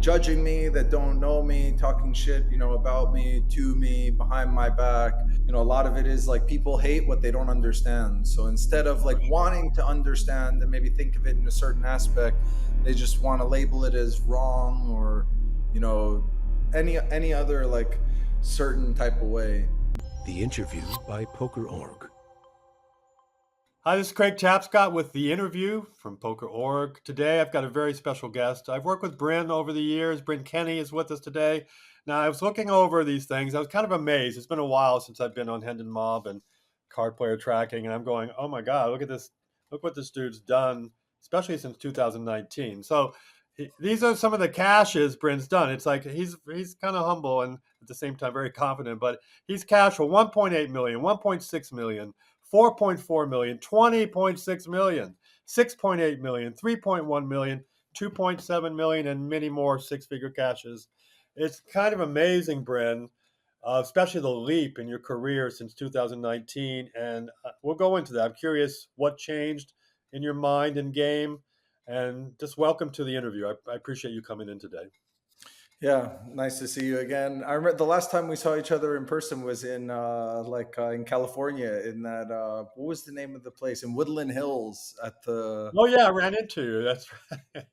judging me, that don't know me, talking shit, about me, to me, behind my back. A lot of it is like people hate what they don't understand. So instead of like wanting to understand and maybe think of it in a certain aspect, they just want to label it as wrong or, you know, any other like certain type of way. The interview by PokerOrg. Hi, this is Craig Tapscott with The Interview from PokerOrg. Today I've got a very special guest. I've worked with Bryn over the years. Bryn Kenny is with us today. Now, I was looking over these things. I was kind of amazed. It's been a while since I've been on Hendon Mob and card player tracking, and I'm going, oh my God, look at this. Look what this dude's done, especially since 2019. So these are some of the cashes Bryn's done. It's like he's kind of humble and at the same time very confident, but he's cashed for 1.8 million, 1.6 million, 4.4 million, 20.6 million, 6.8 million, 3.1 million, 2.7 million, and many more six-figure cashes. It's kind of amazing, Bryn, especially the leap in your career since 2019. And we'll go into that. I'm curious what changed in your mind and game. And just welcome to the interview. I appreciate you coming in today. Yeah, nice to see you again. I remember the last time we saw each other in person was in California in that what was the name of the place in Woodland Hills at the Oh yeah, I ran into you. That's right.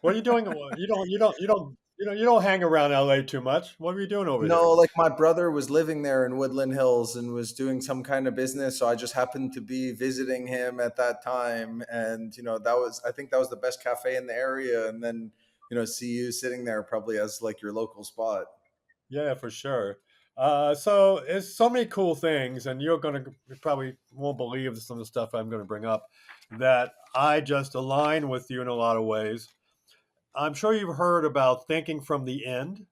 What are you doing? You don't hang around LA too much. What were you doing over No, here? like my brother was living there in Woodland Hills and was doing some kind of business, so I just happened to be visiting him at that time, and I think that was the best cafe in the area, and then see you sitting there probably as like your local spot. Yeah, for sure. So it's so many cool things, and you probably won't believe some of the stuff I'm gonna bring up that I just align with you in a lot of ways. I'm sure you've heard about thinking from the end,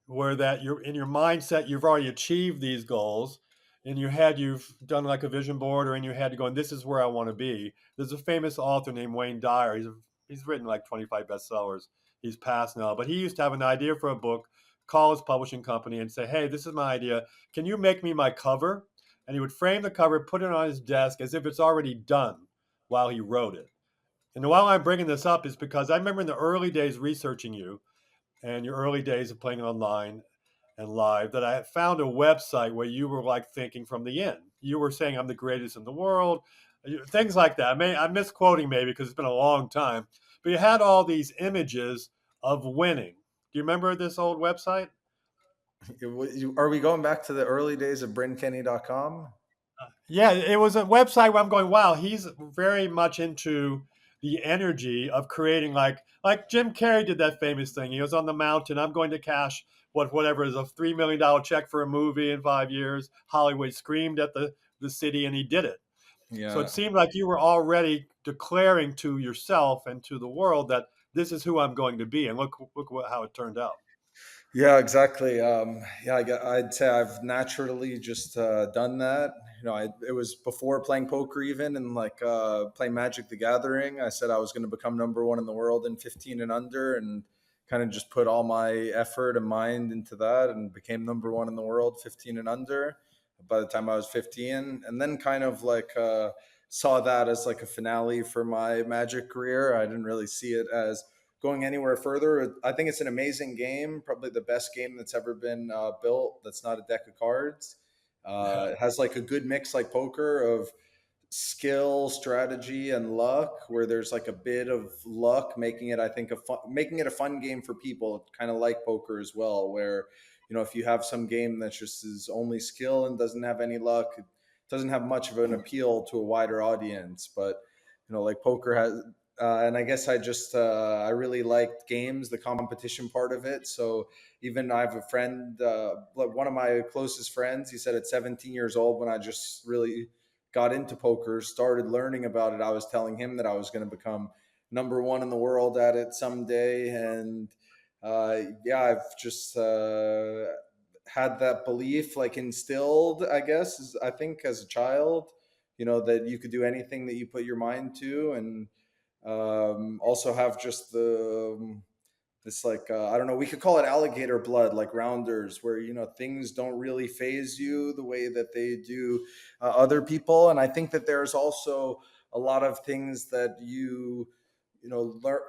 where that you're in your mindset, you've already achieved these goals. In your head, you've done like a vision board, or in your head, you're going, "This is where I want to be." There's a famous author named Wayne Dyer. He's written like 25 bestsellers. He's passed now, but he used to have an idea for a book, call his publishing company, and say, "Hey, this is my idea. Can you make me my cover?" And he would frame the cover, put it on his desk as if it's already done while he wrote it. And while I'm bringing this up is because I remember in the early days researching you and your early days of playing online and live that I found a website where you were like thinking from the end. You were saying, I'm the greatest in the world, things like that. I'm misquoting maybe because it's been a long time, but you had all these images of winning. Do you remember this old website? Are we going back to the early days of BrynKenny.com? Yeah, it was a website where I'm going, wow, he's very much into the energy of creating like Jim Carrey did that famous thing. He was on the mountain. I'm going to cash whatever is a $3 million check for a movie in 5 years. Hollywood screamed at the city, and he did it. So it Yeah. seemed like you were already declaring to yourself and to the world that this is who I'm going to be. And how it turned out. Yeah, exactly. Yeah, I'd say I've naturally just done that. It was before playing poker, even and like playing Magic the Gathering. I said I was going to become number one in the world in 15 and under, and kind of just put all my effort and mind into that, and became number one in the world 15 and under by the time I was 15, and then kind of like saw that as like a finale for my Magic career. I didn't really see it as going anywhere further. I think it's an amazing game, probably the best game that's ever been built. That's not a deck of cards. It has like a good mix, like poker, of skill, strategy, and luck. Where there's like a bit of luck, making it, I think, making it a fun game for people, kind of like poker as well. Where if you have some game that just is only skill and doesn't have any luck, it doesn't have much of an appeal to a wider audience. But like poker has, and I guess I really liked games, the competition part of it. So even I have a friend, like one of my closest friends, he said at 17 years old, when I just really got into poker, started learning about it, I was telling him that I was going to become number one in the world at it someday. And yeah, I've just had that belief like instilled, I guess, I think as a child, that you could do anything that you put your mind to. And also have just this like I don't know, we could call it alligator blood, like rounders, where things don't really phase you the way that they do other people. And I think that there's also a lot of things that you know learn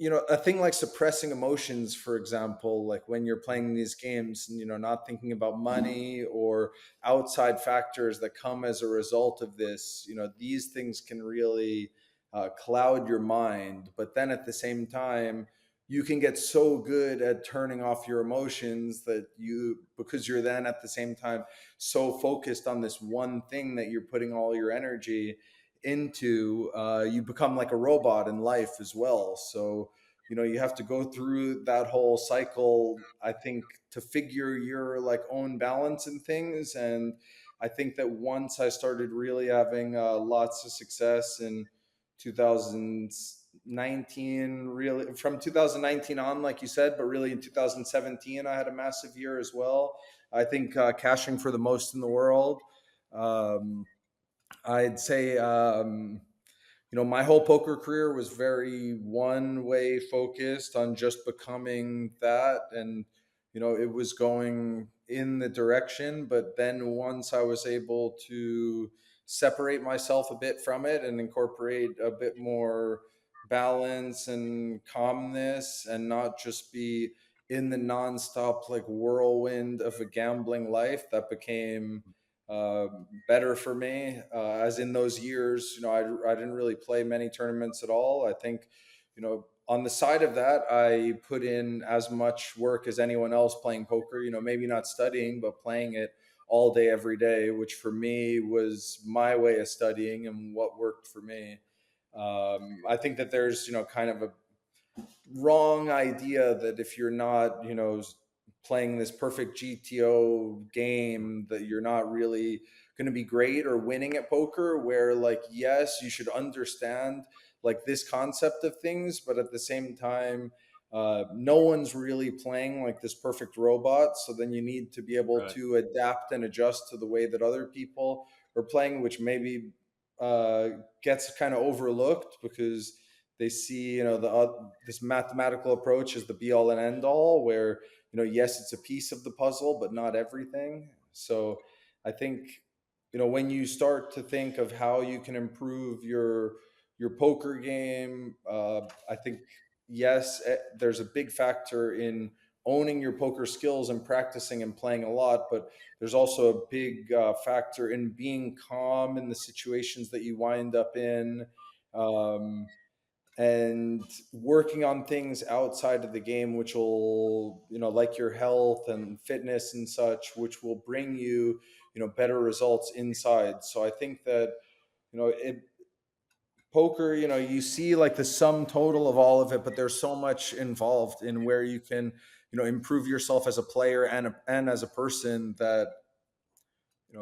a thing like suppressing emotions, for example, like when you're playing these games and, not thinking about money or outside factors that come as a result of this, these things can really cloud your mind. But then at the same time, you can get so good at turning off your emotions that because you're then at the same time so focused on this one thing that you're putting all your energy into, you become like a robot in life as well. So, you have to go through that whole cycle, I think, to figure your like own balance in things. And I think that once I started really having lots of success in 2019, really from 2019 on, like you said, but really in 2017, I had a massive year as well. I think cashing for the most in the world. Um, I'd say, my whole poker career was very one way focused on just becoming that. And, it was going in the direction. But then once I was able to separate myself a bit from it and incorporate a bit more balance and calmness and not just be in the nonstop like whirlwind of a gambling life, that became uh, better for me. As in those years, I didn't really play many tournaments at all. I think, on the side of that, I put in as much work as anyone else playing poker, maybe not studying, but playing it all day, every day, which for me was my way of studying and what worked for me. I think that there's, kind of a wrong idea that if you're not, playing this perfect GTO game, that you're not really going to be great or winning at poker. Where, like, yes, you should understand like this concept of things, but at the same time, no one's really playing like this perfect robot. So then you need to be able Right. to adapt and adjust to the way that other people are playing, which maybe uh, gets kind of overlooked because they see, this mathematical approach as the be all and end all, where, yes, it's a piece of the puzzle but not everything. So I think, when you start to think of how you can improve your poker game, I think, yes, there's a big factor in owning your poker skills and practicing and playing a lot. But there's also a big factor in being calm in the situations that you wind up in, um, and working on things outside of the game, which will, like your health and fitness and such, which will bring you, better results inside. So I think that, it poker, you see like the sum total of all of it, but there's so much involved in where you can, improve yourself as a player and as a person, that,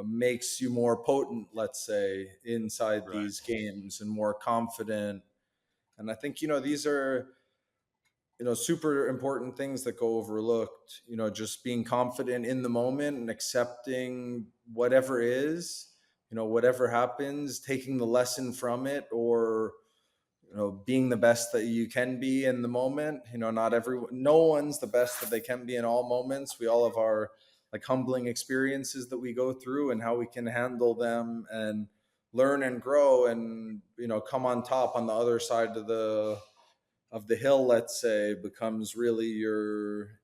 makes you more potent, let's say, inside Right. these games, and more confident. And I think, these are, super important things that go overlooked, just being confident in the moment and accepting whatever is, whatever happens, taking the lesson from it, or, being the best that you can be in the moment. Not everyone, no one's the best that they can be in all moments. We all have our like humbling experiences that we go through, and how we can handle them and learn and grow and, come on top on the other side of the hill, let's say, becomes really your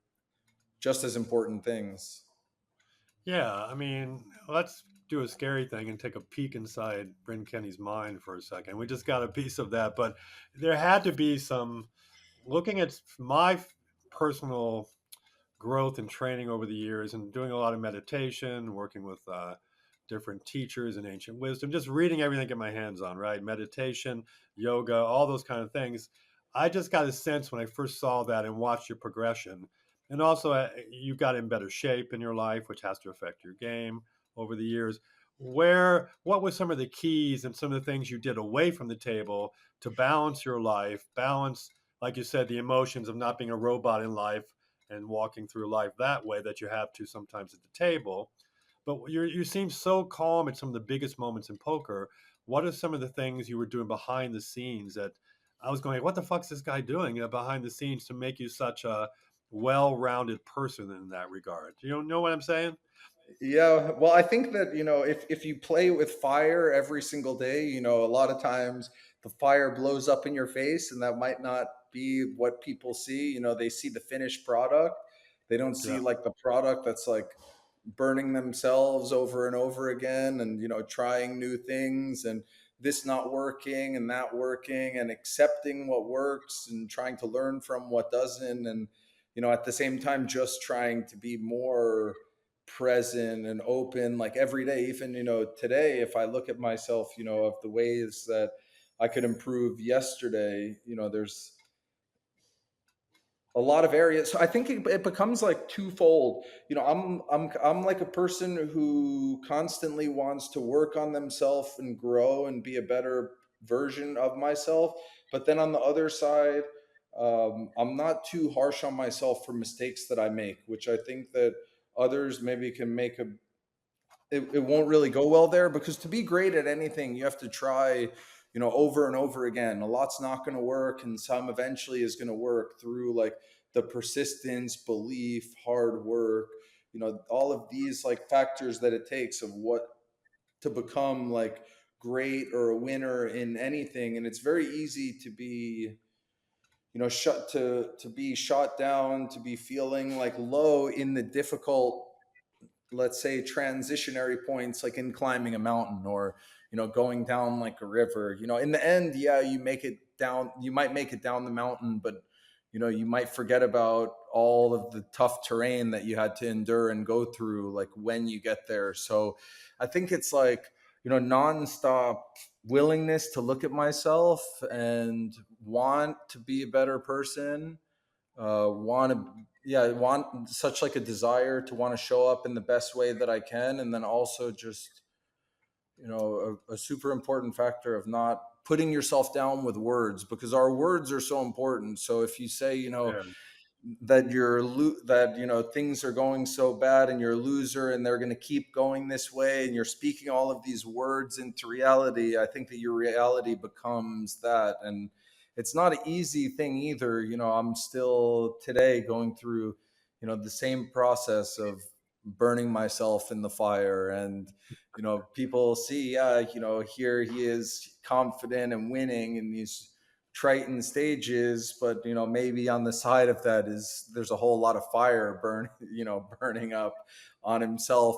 just as important things. Yeah, I mean, let's do a scary thing and take a peek inside Bryn Kenny's mind for a second. We just got a piece of that, but there had to be some looking at my personal growth and training over the years and doing a lot of meditation, working with different teachers and ancient wisdom, just reading everything I get my hands on, right? Meditation, yoga, all those kind of things. I just got a sense when I first saw that and watched your progression. And also, you got in better shape in your life, which has to affect your game over the years. What were some of the keys and some of the things you did away from the table to balance your life, balance, like you said, the emotions of not being a robot in life and walking through life that way that you have to sometimes at the table. But you seem so calm at some of the biggest moments in poker. What are some of the things you were doing behind the scenes that I was going, what the fuck's this guy doing behind the scenes to make you such a well-rounded person in that regard? Do you know what I'm saying? Yeah, well, I think that, if you play with fire every single day, a lot of times the fire blows up in your face, and that might not be what people see. They see the finished product. They don't see Yeah. like the product that's like burning themselves over and over again, and trying new things, and this not working and that working, and accepting what works and trying to learn from what doesn't, and at the same time just trying to be more present and open, like every day. Even today, if I look at myself, of the ways that I could improve yesterday, there's a lot of areas. So I think it becomes like twofold. I'm like a person who constantly wants to work on themselves and grow and be a better version of myself. But then on the other side, I'm not too harsh on myself for mistakes that I make, which I think that others maybe can make it won't really go well there, because to be great at anything you have to try over and over again. A lot's not going to work, and some eventually is going to work through like the persistence, belief, hard work, all of these like factors that it takes of what to become like great or a winner in anything. And it's very easy to be shut to be shot down, to be feeling like low in the difficult, let's say, transitionary points, like in climbing a mountain, or going down like a river. In the end, yeah, you make it down, you might make it down the mountain, but you might forget about all of the tough terrain that you had to endure and go through, like when you get there. So I think it's like nonstop willingness to look at myself and want to be a better person, want to, yeah, want such like a desire to want to show up in the best way that I can. And then also just a super important factor of not putting yourself down with words, because our words are so important. So if you say Yeah. that that things are going so bad and you're a loser and they're going to keep going this way, and you're speaking all of these words into reality, I think that your reality becomes that. And it's not an easy thing either. I'm still today going through the same process of burning myself in the fire. And people see, yeah, here he is confident and winning in these Triton stages, but maybe on the side of that is there's a whole lot of fire burning up on himself,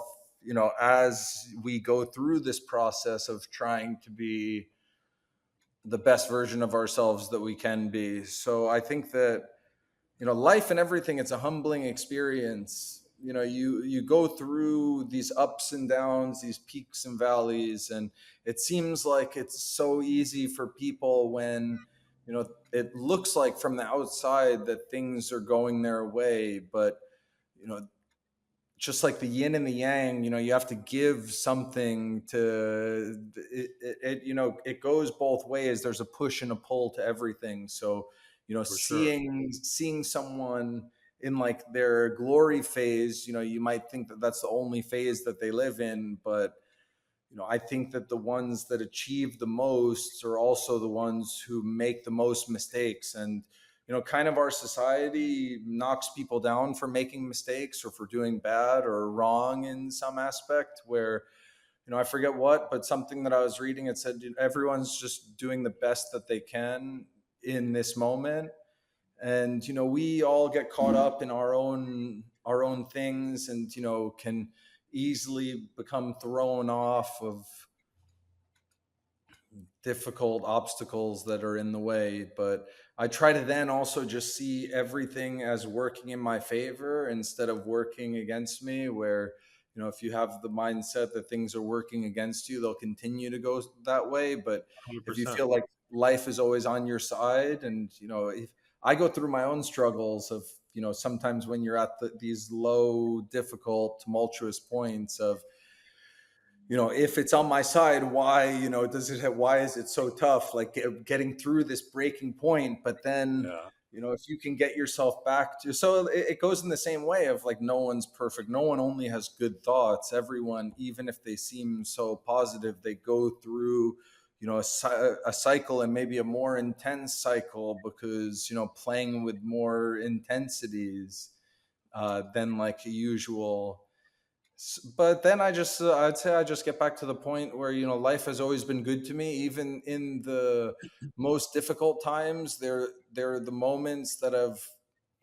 as we go through this process of trying to be the best version of ourselves that we can be. So I think that life and everything, it's a humbling experience. You go through these ups and downs, these peaks and valleys, and it seems like it's so easy for people when it looks like from the outside that things are going their way. But you know just like the yin and the yang, you have to give something to it goes both ways. There's a push and a pull to everything. So For sure. seeing someone in like their glory phase, you might think that that's the only phase that they live in. But I think that the ones that achieve the most are also the ones who make the most mistakes. And kind of our society knocks people down for making mistakes or for doing bad or wrong in some aspect, where I forget what, but something that I was reading, it said everyone's just doing the best that they can in this moment. And we all get caught up in our own things, and can easily become thrown off of difficult obstacles that are in the way. But I try to then also just see everything as working in my favor instead of working against me, where if you have the mindset that things are working against you, they'll continue to go that way. But if you 100%. feel like life is always on your side, and if I go through my own struggles of sometimes when you're at these low, difficult, tumultuous points of if it's on my side, why why is it so tough, like getting through this breaking point? But then Yeah. if you can get yourself back to, so it goes in the same way of like, no one's perfect, no one only has good thoughts. Everyone, even if they seem so positive, they go through a cycle, and maybe a more intense cycle, because playing with more intensities than like a usual. But then I'd say I just get back to the point where, life has always been good to me, even in the most difficult times. There are the moments that have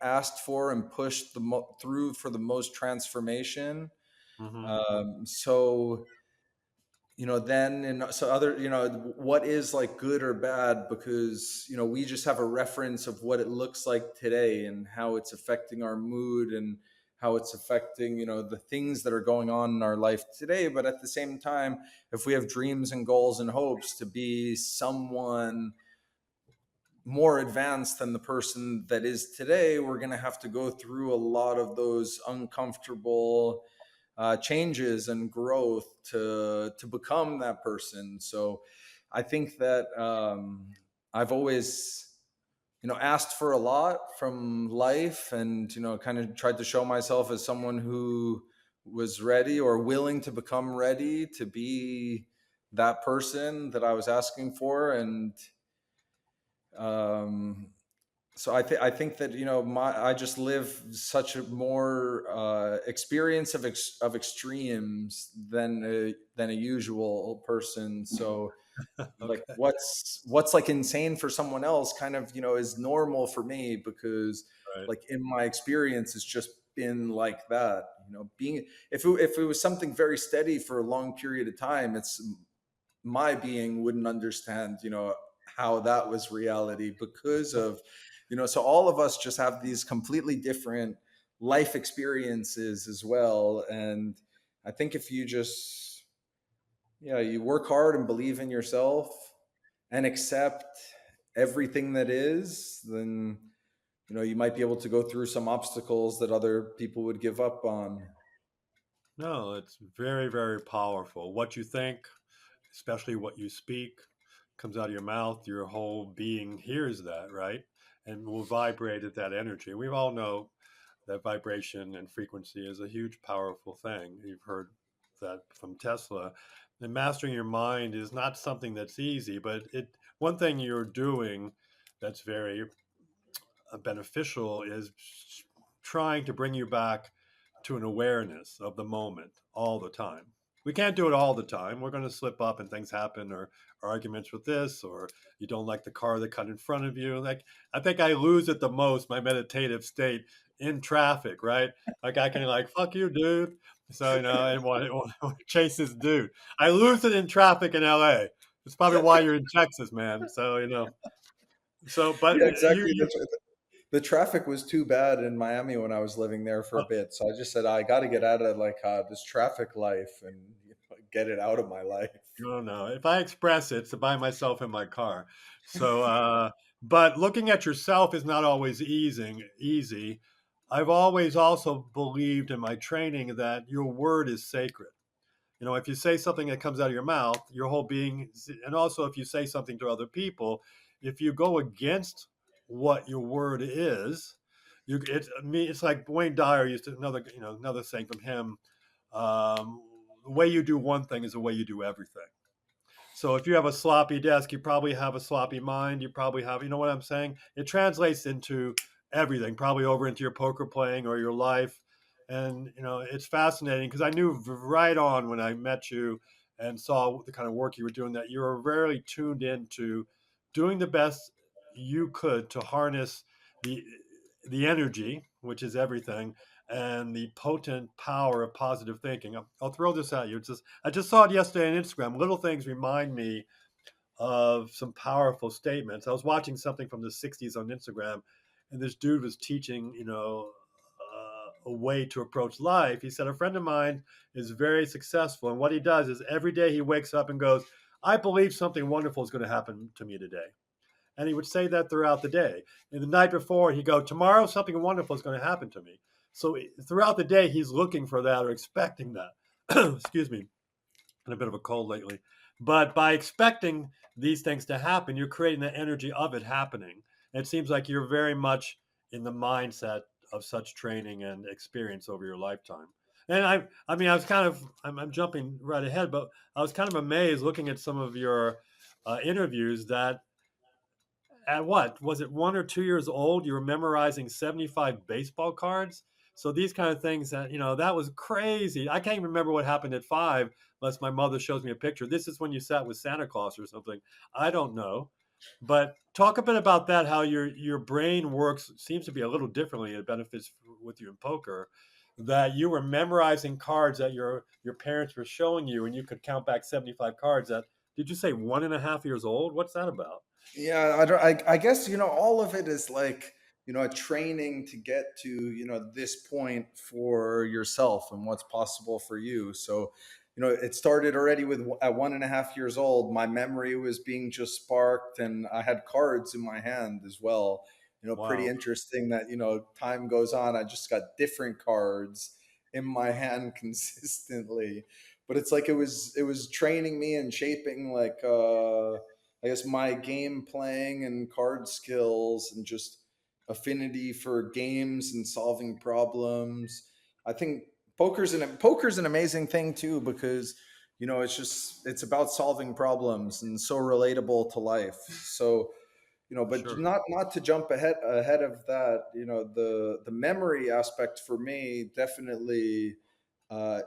asked for and pushed through for the most transformation. Hmm. So then, and so other, what is like good or bad, because we just have a reference of what it looks like today and how it's affecting our mood and how it's affecting the things that are going on in our life today. But at the same time, if we have dreams and goals and hopes to be someone more advanced than the person that is today, we're going to have to go through a lot of those uncomfortable changes and growth to become that person. So I think that I've always asked for a lot from life, and kind of tried to show myself as someone who was ready or willing to become ready to be that person that I was asking for. And um so I think that I just live such a more experience of extremes than a usual person. So like Okay. what's like insane for someone else kind of is normal for me, because Right. like in my experience it's just been like that. Being, if it was something very steady for a long period of time, it's my being wouldn't understand how that was reality, because of so all of us just have these completely different life experiences as well. And I think if you just, yeah, you work hard and believe in yourself and accept everything that is, then you might be able to go through some obstacles that other people would give up on. No, it's very, very powerful. What you think, especially what you speak, comes out of your mouth, your whole being hears that, right? And will vibrate at that energy. We all know that vibration and frequency is a huge, powerful thing. You've heard that from Tesla. And mastering your mind is not something that's easy, but one thing you're doing that's very beneficial is trying to bring you back to an awareness of the moment all the time. We can't do it all the time. We're going to slip up and things happen, or arguments with this, or you don't like the car that cut in front of you. Like, I think I lose it the most, my meditative state, in traffic, right? Like, I can, like, fuck you, dude. So, and want to chase this dude. I lose it in traffic in LA. It's probably why you're in Texas, man. So, but Yeah, exactly. you The traffic was too bad in Miami when I was living there for a bit. So I just said, I got to get out of like this traffic life and get it out of my life. no, no. If I express it, it's to buy myself in my car. So, but looking at yourself is not always easy. I've always also believed in my training that your word is sacred. If you say something that comes out of your mouth, your whole being, and also if you say something to other people, if you go against what your word is, it's like Wayne Dyer used to, another saying from him. The way you do one thing is the way you do everything. So if you have a sloppy desk, you probably have a sloppy mind. You probably have, you know what I'm saying? It translates into everything, probably over into your poker playing or your life. And, it's fascinating because I knew right on when I met you and saw the kind of work you were doing that you were very tuned into doing the best you could to harness the the energy, which is everything, and the potent power of positive thinking. I'll throw this at you. I just saw it yesterday on Instagram. Little things remind me of some powerful statements. I was watching something from the '60s on Instagram, and this dude was teaching, a way to approach life. He said a friend of mine is very successful, and what he does is every day he wakes up and goes, "I believe something wonderful is going to happen to me today." And he would say that throughout the day. And the night before, he'd go, "Tomorrow, something wonderful is going to happen to me." So throughout the day, he's looking for that or expecting that. Excuse me, and a bit of a cold lately. But by expecting these things to happen, you're creating the energy of it happening. And it seems like you're very much in the mindset of such training and experience over your lifetime. And I mean, I'm jumping right ahead, but I was kind of amazed looking at some of your interviews that at what was it 1 or 2 years old you were memorizing 75 baseball cards. So these kind of things that, that was crazy. I can't even remember what happened at 5 unless my mother shows me a picture. This is when you sat with Santa Claus or something. I don't know. But talk a bit about that, how your brain works seems to be a little differently. It benefits with you in poker. That you were memorizing cards that your parents were showing you, and you could count back 75 cards. That did you say 1.5 years old? What's that about? Yeah, I don't. I guess all of it is like a training to get to this point for yourself and what's possible for you. So it started already with at 1.5 years old. My memory was being just sparked, and I had cards in my hand as well. Pretty Wow. interesting that time goes on. I just got different cards in my hand consistently, but it's like it was training me and shaping like. I guess my game playing and card skills and just affinity for games and solving problems. I think poker's an amazing thing too because it's about solving problems and so relatable to life. So but Sure. not to jump ahead of that. The memory aspect for me definitely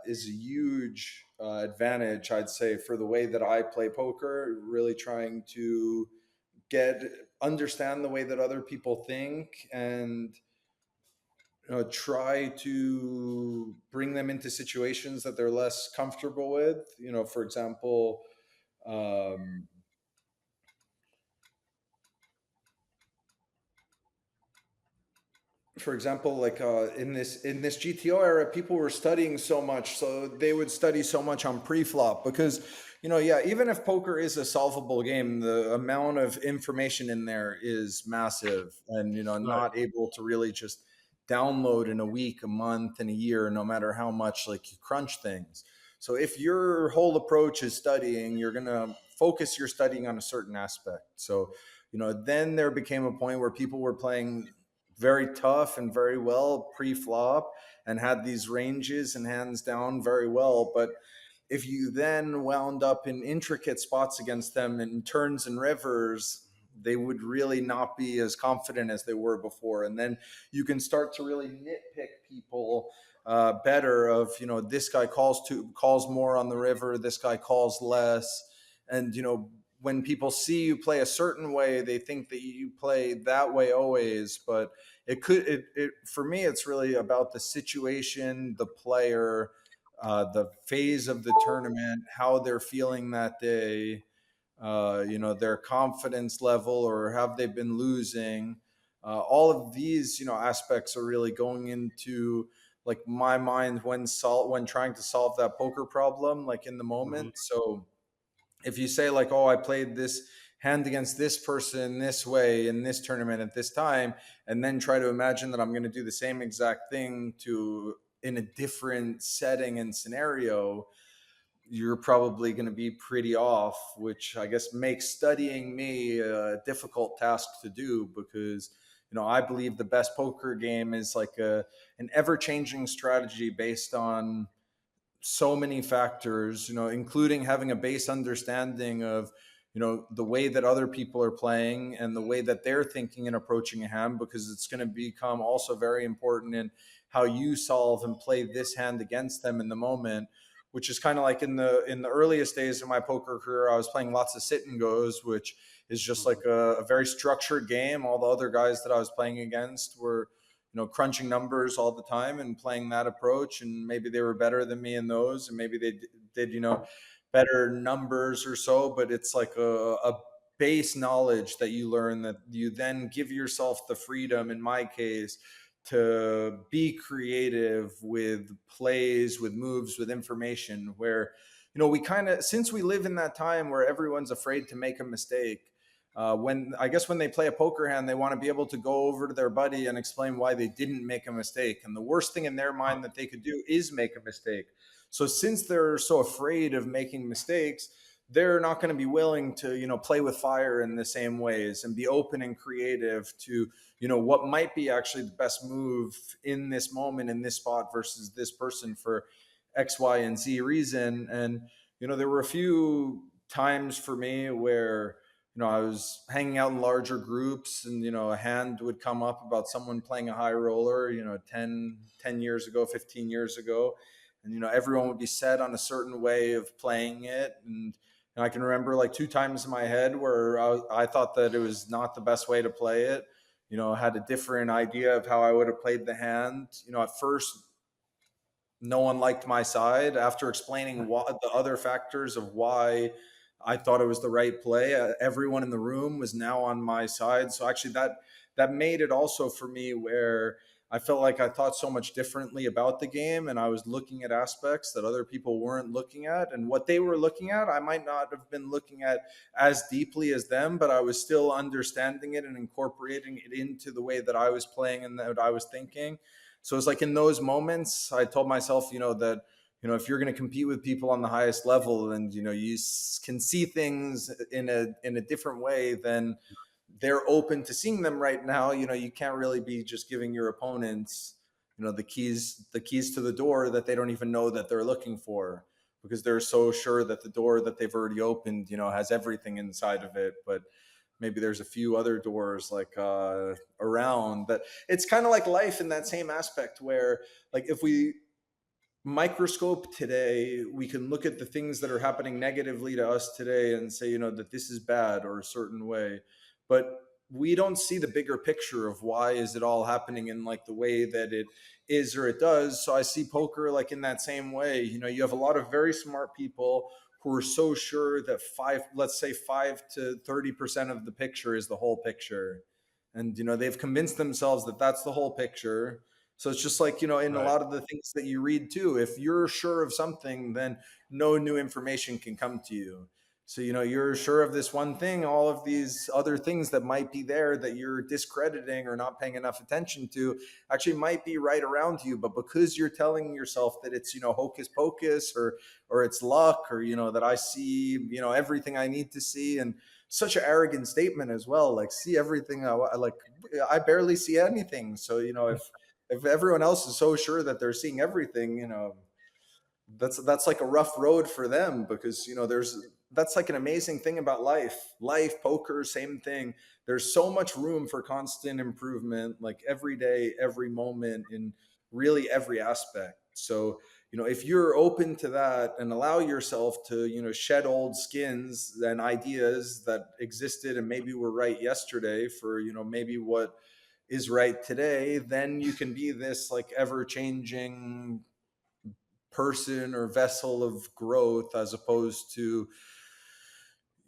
is a huge advantage, I'd say, for the way that I play poker. Really trying to get understand the way that other people think and try to bring them into situations that they're less comfortable with. For example, um, like in this GTO era, people were studying so much, so they would study so much on pre-flop because yeah, even if poker is a solvable game, the amount of information in there is massive, and Right. not able to really just download in a week, a month, and a year, no matter how much like you crunch things. So if your whole approach is studying, you're gonna focus your studying on a certain aspect. So then there became a point where people were playing very tough and very well pre-flop and had these ranges and hands down very well. But if you then wound up in intricate spots against them in turns and rivers, they would really not be as confident as they were before. And then you can start to really nitpick people better of this guy calls more on the river, this guy calls less. And when people see you play a certain way, they think that you play that way always. But for me, it's really about the situation, the player, the phase of the tournament, how they're feeling that day, their confidence level, or have they been losing. All of these, aspects are really going into like my mind when trying to solve that poker problem, like in the Hmm. moment. So if you say like, oh, I played this hand against this person this way in this tournament at this time, and then try to imagine that I'm going to do the same exact thing to in a different setting and scenario, you're probably going to be pretty off, which I guess makes studying me a difficult task to do because I believe the best poker game is like an ever-changing strategy based on so many factors, including having a base understanding of, the way that other people are playing and the way that they're thinking and approaching a hand, because it's going to become also very important in how you solve and play this hand against them in the moment. Which is kind of like in the earliest days of my poker career, I was playing lots of sit and goes, which is just like Hmm. a very structured game. All the other guys that I was playing against were crunching numbers all the time and playing that approach, and maybe they were better than me in those, and maybe they did better numbers or so. But it's like a base knowledge that you learn, that you then give yourself the freedom, in my case, to be creative with plays, with moves, with information, where we kind of, since we live in that time where everyone's afraid to make a mistake, when they play a poker hand, they want to be able to go over to their buddy and explain why they didn't make a mistake. And the worst thing in their mind that they could do is make a mistake. So since they're so afraid of making mistakes, they're not going to be willing to, play with fire in the same ways and be open and creative to, what might be actually the best move in this moment, in this spot versus this person for X, Y, and Z reason. And, there were a few times for me where I was hanging out in larger groups, and a hand would come up about someone playing a high roller, 10 years ago, 15 years ago, and everyone would be set on a certain way of playing it. And I can remember like two times in my head where I thought that it was not the best way to play it. I had a different idea of how I would have played the hand. At first no one liked my side. After explaining what the other factors of why I thought it was the right play, everyone in the room was now on my side. So actually that made it also for me where I felt like I thought so much differently about the game, and I was looking at aspects that other people weren't looking at, and what they were looking at I might not have been looking at as deeply as them, but I was still understanding it and incorporating it into the way that I was playing and that I was thinking. So it's like in those moments, I told myself, that if you're going to compete with people on the highest level, and you can see things in a different way than they're open to seeing them right now. You can't really be just giving your opponents, the keys to the door that they don't even know that they're looking for, because they're so sure that the door that they've already opened, has everything inside of it. But maybe there's a few other doors like around that. It's kind of like life in that same aspect where, like, if we microscope today, we can look at the things that are happening negatively to us today and say, that this is bad or a certain way. But we don't see the bigger picture of why is it all happening in like the way that it is or it does. So I see poker like in that same way. You have a lot of very smart people who are so sure that let's say 5 to 30% of the picture is the whole picture. And, they've convinced themselves that that's the whole picture. So it's just like, in a Right. lot of the things that you read too, if you're sure of something, then no new information can come to you. So, you're sure of this one thing, all of these other things that might be there that you're discrediting or not paying enough attention to actually might be right around you. But because you're telling yourself that it's, hocus pocus, or it's luck, or, that I see, everything I need to see. And such an arrogant statement as well. Like, see everything. Like, I barely see anything. So, if everyone else is so sure that they're seeing everything, that's like a rough road for them, because that's like an amazing thing about life, poker, same thing. There's so much room for constant improvement, like every day, every moment, in really every aspect. So if you're open to that and allow yourself to shed old skins and ideas that existed and maybe were right yesterday for maybe what is right today, then you can be this like ever changing person or vessel of growth, as opposed to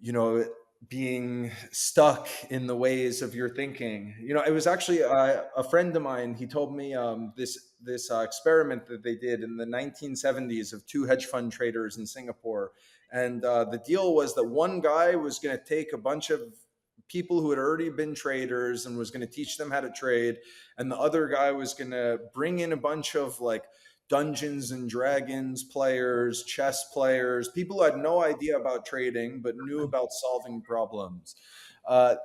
you know being stuck in the ways of your thinking. It was actually a friend of mine. He told me this experiment that they did in the 1970s of two hedge fund traders in Singapore. And the deal was that one guy was going to take a bunch of people who had already been traders and was going to teach them how to trade, and the other guy was going to bring in a bunch of like Dungeons and Dragons players, chess players, people who had no idea about trading but knew about solving problems.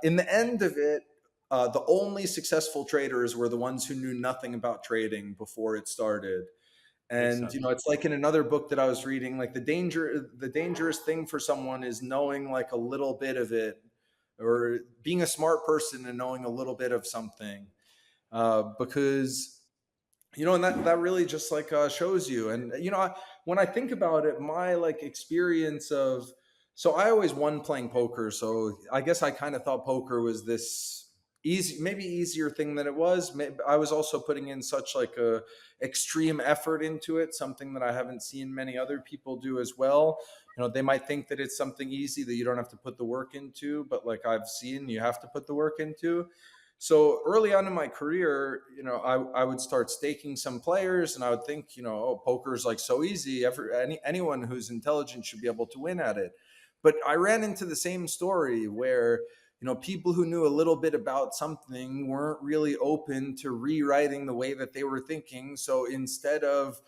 In the end of it, the only successful traders were the ones who knew nothing about trading before it started. Makes And sense. it's like in another book that I was reading, like the dangerous thing for someone is knowing like a little bit of it, or being a smart person and knowing a little bit of something, because and that really just like shows you. And when I think about it, my like experience of, so I always won playing poker, so I guess I kind of thought poker was this easy, maybe easier thing than it was. I was also putting in such like a extreme effort into it, something that I haven't seen many other people do as well. They might think that it's something easy that you don't have to put the work into, but like I've seen, you have to put the work into. So early on in my career, I would start staking some players, and I would think, oh, poker is like so easy. Anyone who's intelligent should be able to win at it. But I ran into the same story where, people who knew a little bit about something weren't really open to rewriting the way that they were thinking. So instead of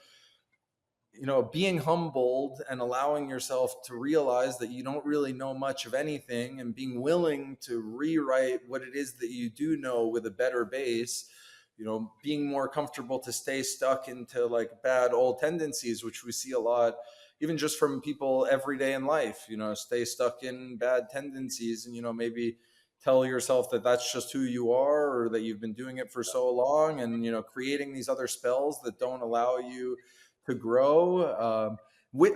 being humbled and allowing yourself to realize that you don't really know much of anything, and being willing to rewrite what it is that you do know with a better base, being more comfortable to stay stuck into like bad old tendencies, which we see a lot, even just from people every day in life, stay stuck in bad tendencies, and, maybe tell yourself that that's just who you are, or that you've been doing it for so long, and, creating these other spells that don't allow you to grow.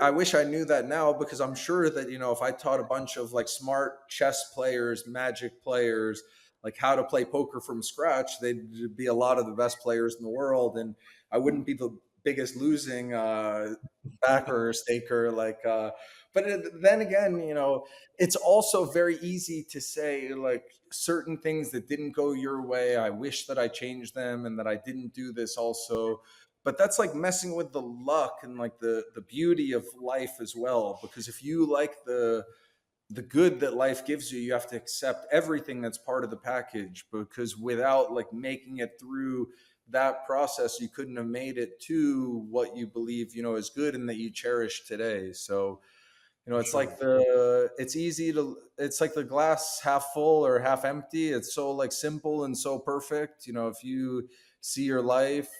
I wish I knew that now, because I'm sure that, if I taught a bunch of like smart chess players, magic players, like how to play poker from scratch, they'd be a lot of the best players in the world, and I wouldn't be the biggest losing backer or staker. But then again, it's also very easy to say, like, certain things that didn't go your way, I wish that I changed them and that I didn't do this also. But that's like messing with the luck and like the beauty of life as well, because if you like the good that life gives you, you have to accept everything that's part of the package, because without like making it through that process, you couldn't have made it to what you believe, is good and that you cherish today. So, For it's sure. like it's like the glass half full or half empty. It's so like simple and so perfect. If you see your life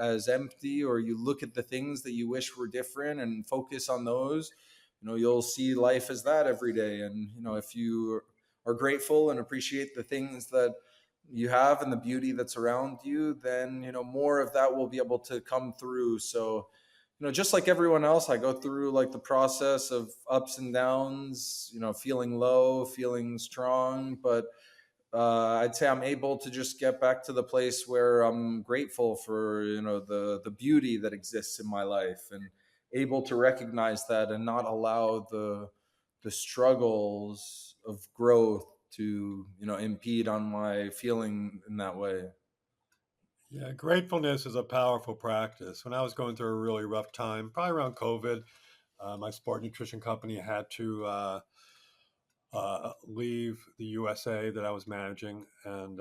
as empty, or you look at the things that you wish were different and focus on those, you'll see life as that every day. And, if you are grateful and appreciate the things that you have and the beauty that's around you, then, more of that will be able to come through. So, just like everyone else, I go through like the process of ups and downs, feeling low, feeling strong. But I'd say I'm able to just get back to the place where I'm grateful for, the beauty that exists in my life, and able to recognize that and not allow the struggles of growth to, impede on my feeling in that way. Yeah, gratefulness is a powerful practice. When I was going through a really rough time, probably around COVID, my sport nutrition company had to leave the USA that I was managing, and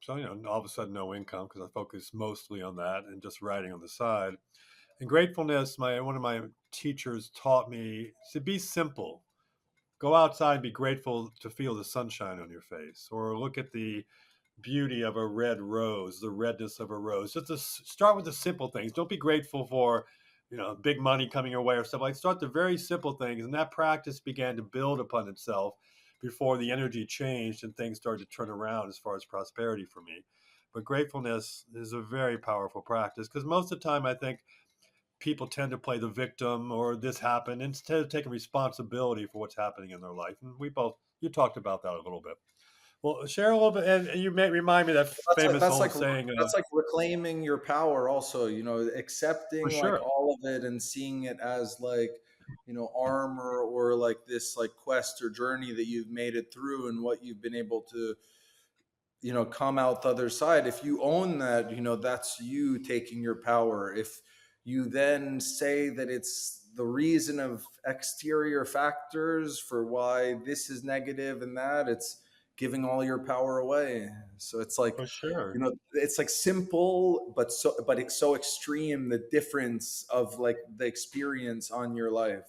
so all of a sudden, no income because I focused mostly on that and just writing on the side. And gratefulness, my one of my teachers taught me to be simple. Go outside and be grateful to feel the sunshine on your face, or look at the beauty of a red rose, the redness of a rose. Just to start with the simple things. Don't be grateful for, big money coming your way or stuff like. Start the very simple things, and that practice began to build upon itself before the energy changed and things started to turn around as far as prosperity for me. But gratefulness is a very powerful practice because most of the time I think people tend to play the victim or this happened instead of taking responsibility for what's happening in their life. And you talked about that a little bit. Well, share a little bit, and you may remind me of that That's like famous old saying. that's like reclaiming your power also, For accepting like sure, all of it and seeing it as like, armor, or like this like quest or journey that you've made it through, and what you've been able to, come out the other side. If you own that, that's you taking your power. If you then say that it's the reason of exterior factors for why this is negative and that, it's giving all your power away. So it's like, for sure. it's like simple, but it's so extreme, the difference of like the experience on your life.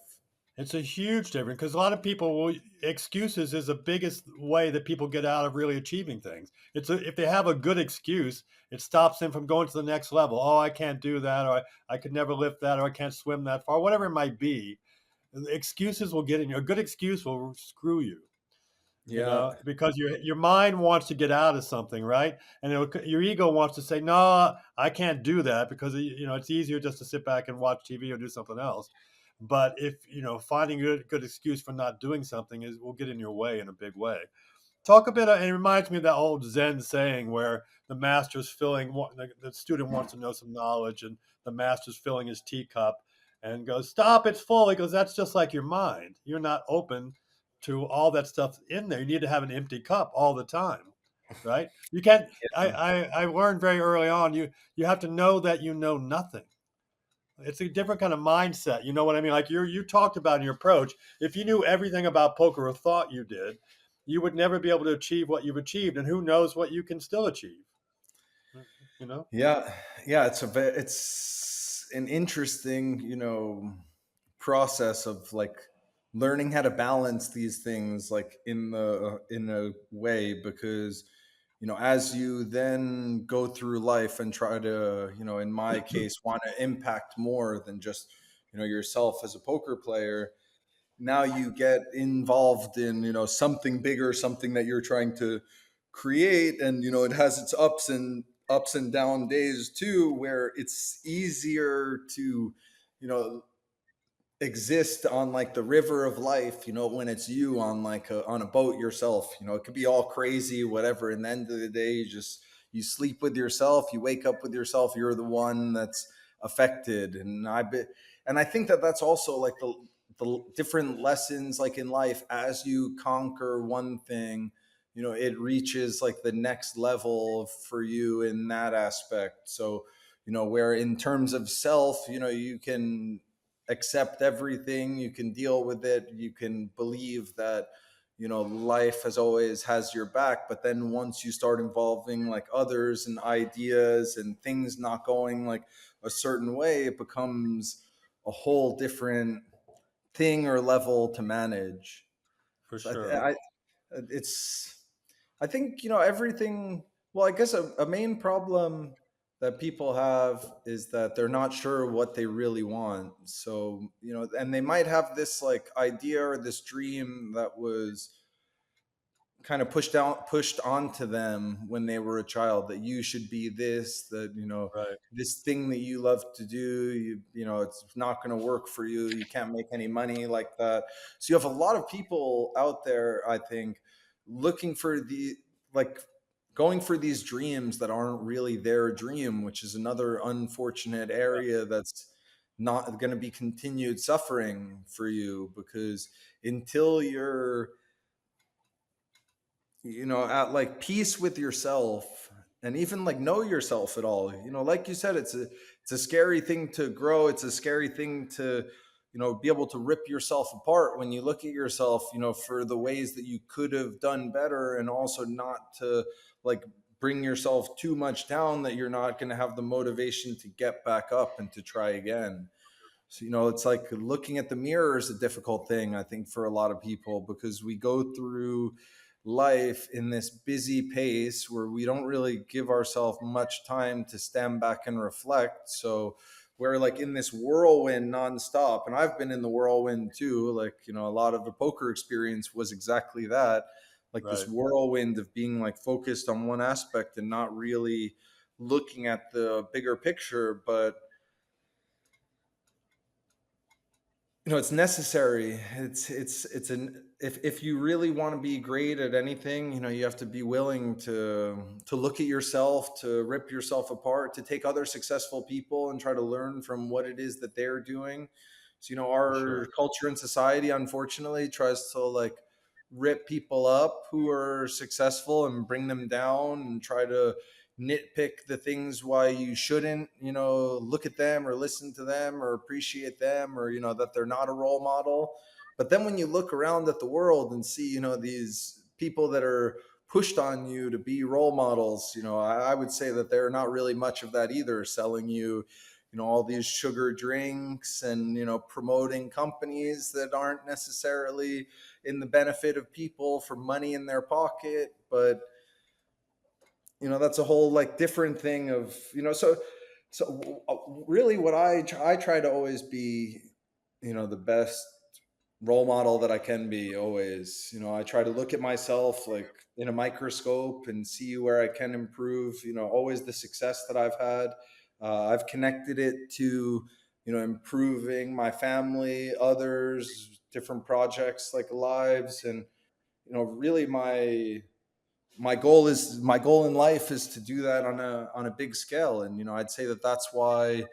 It's a huge difference because a lot of people will excuses is the biggest way that people get out of really achieving things. If they have a good excuse, it stops them from going to the next level. Oh, I can't do that, or I could never lift that, or I can't swim that far, whatever it might be. The excuses will get in you. A good excuse will screw you. Yeah. Because your mind wants to get out of something, right? And your ego wants to say, no, I can't do that because it's easier just to sit back and watch TV or do something else. But if finding a good excuse for not doing something is will get in your way in a big way. Talk a bit, and it reminds me of that old Zen saying where the student wants to know some knowledge, and the master's filling his teacup, and goes, "Stop! It's full." He goes, "That's just like your mind. You're not open to all that stuff in there. You need to have an empty cup all the time, right? You can't. I learned very early on. You have to know that you know nothing. It's a different kind of mindset. You know what I mean? Like you talked about in your approach. If you knew everything about poker or thought you did, you would never be able to achieve what you've achieved. And who knows what you can still achieve? You know? Yeah, yeah, it's an interesting, process of like learning how to balance these things like in a way, because as you then go through life and try to, in my case, want to impact more than just yourself as a poker player. Now you get involved in something bigger, something that you're trying to create, and it has its ups and down days too, where it's easier to you know exist on like the river of life, when it's you on like on a boat yourself. It could be all crazy, whatever, and the end of the day, you sleep with yourself, you wake up with yourself, you're the one that's affected. And I think that that's also like the different lessons like in life. As you conquer one thing, it reaches like the next level for you in that aspect. So where in terms of self, you can accept everything, you can deal with it, you can believe that life has always has your back. But then once you start involving like others and ideas and things not going like a certain way, it becomes a whole different thing or level to manage. For So sure. it's I think everything. Well, I guess a main problem that people have is that they're not sure what they really want. So and they might have this like idea or this dream that was kind of pushed onto them when they were a child, that you should be this, that Right. this thing that you love to do, it's not going to work for you, you can't make any money like that. So you have a lot of people out there, I think, looking for the like going for these dreams that aren't really their dream, which is another unfortunate area that's not going to be continued suffering for you. Because until you're at like peace with yourself, and even like know yourself at all, like you said, it's a scary thing to grow, it's a scary thing to be able to rip yourself apart when you look at yourself, for the ways that you could have done better, and also not to like bring yourself too much down that you're not going to have the motivation to get back up and to try again. So, it's like looking at the mirror is a difficult thing, I think, for a lot of people, because we go through life in this busy pace where we don't really give ourselves much time to stand back and reflect. So we're like in this whirlwind nonstop. And I've been in the whirlwind too. Like, a lot of the poker experience was exactly that, like this Right. whirlwind of being like focused on one aspect and not really looking at the bigger picture. But it's necessary. It's an if you really want to be great at anything, you have to be willing to look at yourself, to rip yourself apart, to take other successful people and try to learn from what it is that they're doing. So For sure. our culture and society unfortunately tries to like rip people up who are successful and bring them down, and try to nitpick the things why you shouldn't look at them or listen to them or appreciate them, or that they're not a role model. But then when you look around at the world and see these people that are pushed on you to be role models, I would say that they're not really much of that either, selling you all these sugar drinks, and promoting companies that aren't necessarily in the benefit of people for money in their pocket. But that's a whole like different thing of really what I try to always be the best role model that I can be always. I try to look at myself like in a microscope and see where I can improve. Always the success that I've had, I've connected it to improving my family, others, different projects like lives. And really my goal in life is to do that on a big scale. And I'd say that that's why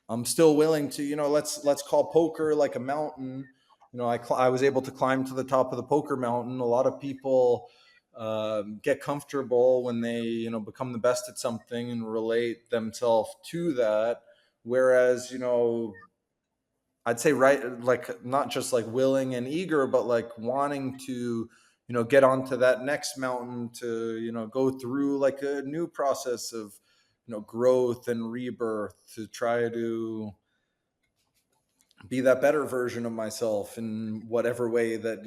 I'm still willing to let's call poker like a mountain. I was able to climb to the top of the poker mountain. A lot of people get comfortable when they become the best at something and relate themselves to that. Whereas I'd say, right, like not just like willing and eager, but like wanting to, get onto that next mountain to, go through like a new process of, growth and rebirth, to try to be that better version of myself in whatever way that,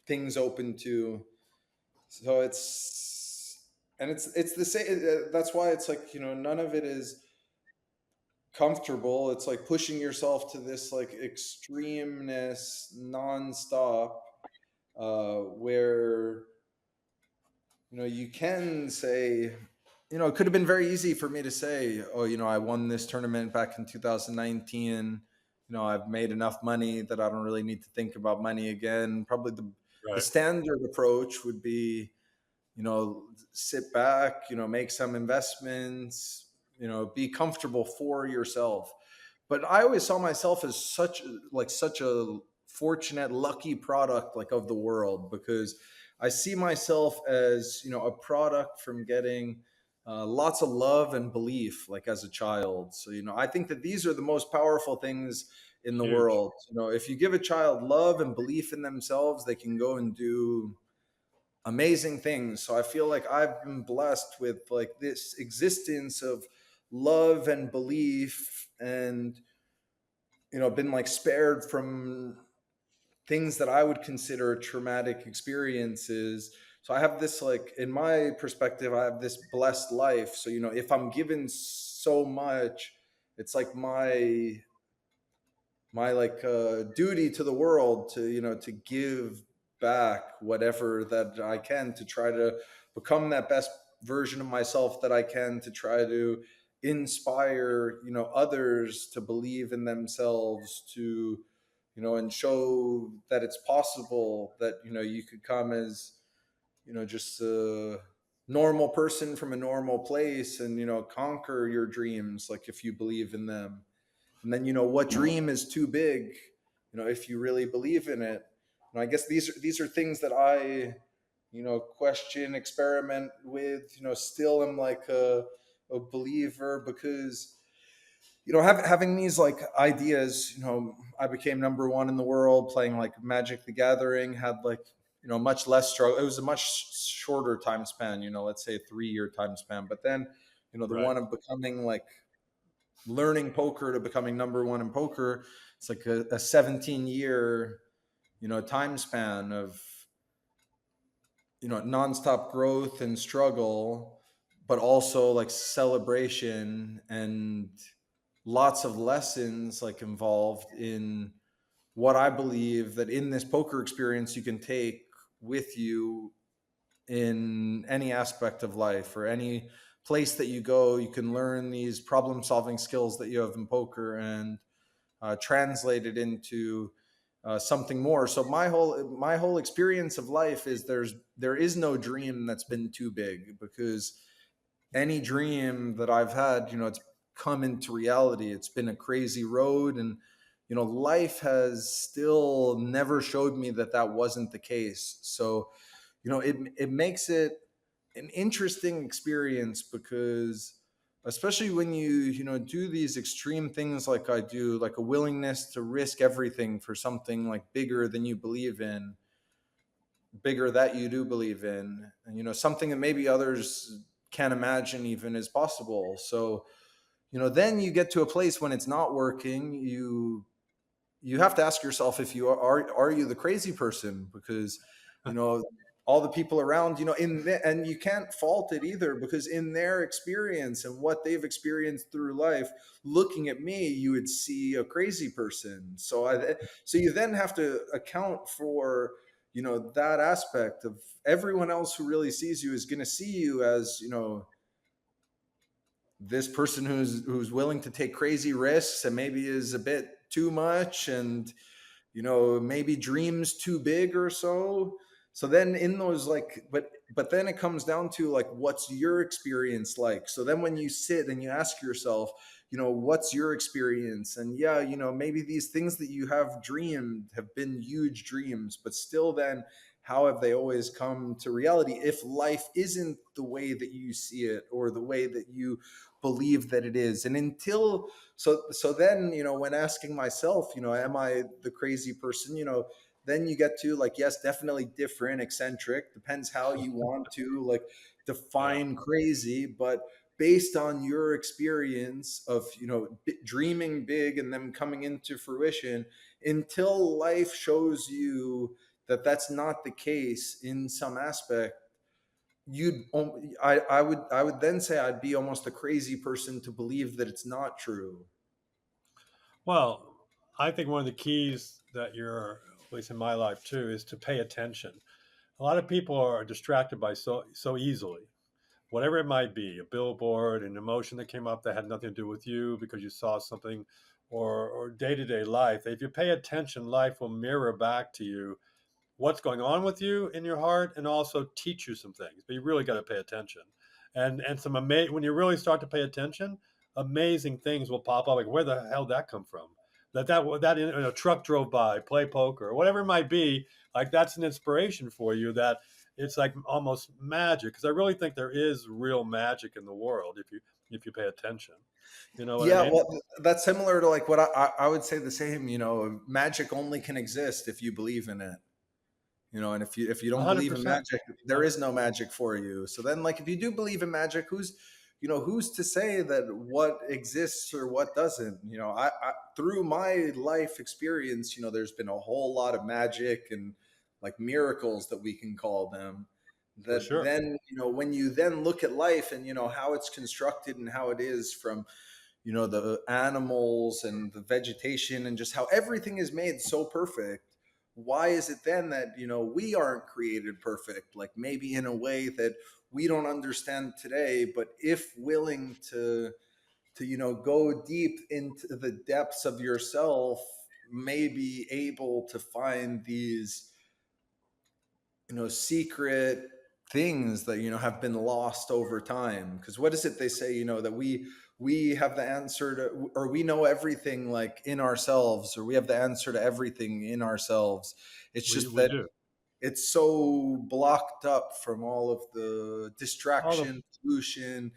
things open to. So it's the same. That's why it's like, none of it is comfortable. It's like pushing yourself to this like extremeness nonstop, where you can say, it could have been very easy for me to say, oh, I won this tournament back in 2019. I've made enough money that I don't really need to think about money again. Probably the Right. standard approach would be, sit back, make some investments, be comfortable for yourself. But I always saw myself as such a fortunate, lucky product like of the world, because I see myself as, a product from getting lots of love and belief, like as a child. So, I think that these are the most powerful things in the Huge. world. If you give a child love and belief in themselves, they can go and do amazing things. So I feel like I've been blessed with like this existence of love and belief, and been like spared from things that I would consider traumatic experiences. So I have this, like, in my perspective, I have this blessed life. So if I'm given so much, it's like my like duty to the world to to give back whatever that I can, to try to become that best version of myself that I can, to try to inspire others to believe in themselves, to and show that it's possible that you could come as just a normal person from a normal place, and conquer your dreams, like if you believe in them. And then what dream is too big, if you really believe in it. And I guess these are things that I question, experiment with, still am like a believer, because having these like ideas. I became number one in the world playing like Magic the Gathering, had like much less struggle. It was a much shorter time span, let's say a 3-year time span. But then the Right. one of becoming like learning poker to becoming number one in poker, it's like a 17-year time span of nonstop growth and struggle, but also like celebration, and lots of lessons like involved in what I believe that in this poker experience you can take with you in any aspect of life, or any place that you go. You can learn these problem solving skills that you have in poker, and translate it into something more. So my whole experience of life is there is no dream that's been too big, because any dream that I've had, it's come into reality. It's been a crazy road, and life has still never showed me that that wasn't the case. So it makes it an interesting experience, because especially when you do these extreme things like I do, like a willingness to risk everything for something like bigger than you believe in, bigger that you do believe in, and something that maybe others can't imagine even is possible. So then you get to a place when it's not working. You have to ask yourself if are you the crazy person, because you know all the people around, and you can't fault it either, because in their experience and what they've experienced through life, looking at me, you would see a crazy person. So you then have to account for that aspect of everyone else who really sees you is going to see you as this person who's willing to take crazy risks, and maybe is a bit too much, and maybe dreams too big or so. So then in those, like, but then it comes down to like, what's your experience like? So then when you sit and you ask yourself, what's your experience? And yeah, maybe these things that you have dreamed have been huge dreams, but still then, how have they always come to reality if life isn't the way that you see it, or the way that you believe that it is? And until so then, when asking myself, am I the crazy person? Then you get to like, yes, definitely different, eccentric, depends how you want to like Yeah. define crazy. But based on your experience of dreaming big and them coming into fruition, until life shows you that that's not the case in some aspect, I would then say I'd be almost a crazy person to believe that it's not true. Well, I think one of the keys that you're, at least in my life too, is to pay attention. A lot of people are distracted by so easily, whatever it might be, a billboard, an emotion that came up that had nothing to do with you because you saw something, or day-to-day life. If you pay attention, life will mirror back to you what's going on with you in your heart and also teach you some things. But you really got to pay attention. And when you really start to pay attention, amazing things will pop up. Like, where the hell did that come from? That a truck drove by, play poker, or whatever it might be. Like, that's an inspiration for you. That it's like almost magic, because I really think there is real magic in the world if you pay attention. You know what I Yeah, mean? well, that's similar to like what I would say the same. Magic only can exist if you believe in it. And if you A don't hundred believe in percent. magic, there is no magic for you. So then, like, if you do believe in magic, who's to say that what exists or what doesn't? I through my life experience, there's been a whole lot of magic and like miracles that we can call them. For That sure. then, when you then look at life and how it's constructed and how it is from the animals and the vegetation and just how everything is made so perfect. Why is it then that we aren't created perfect, like maybe in a way that we don't understand today, but if willing to go deep into the depths of yourself, may be able to find these secret things that have been lost over time. Because what is it they say, that we have the answer to, or we know everything like in ourselves, or we have the answer to everything in ourselves. It's just We that do. it's so blocked up from all of the All the distraction, pollution,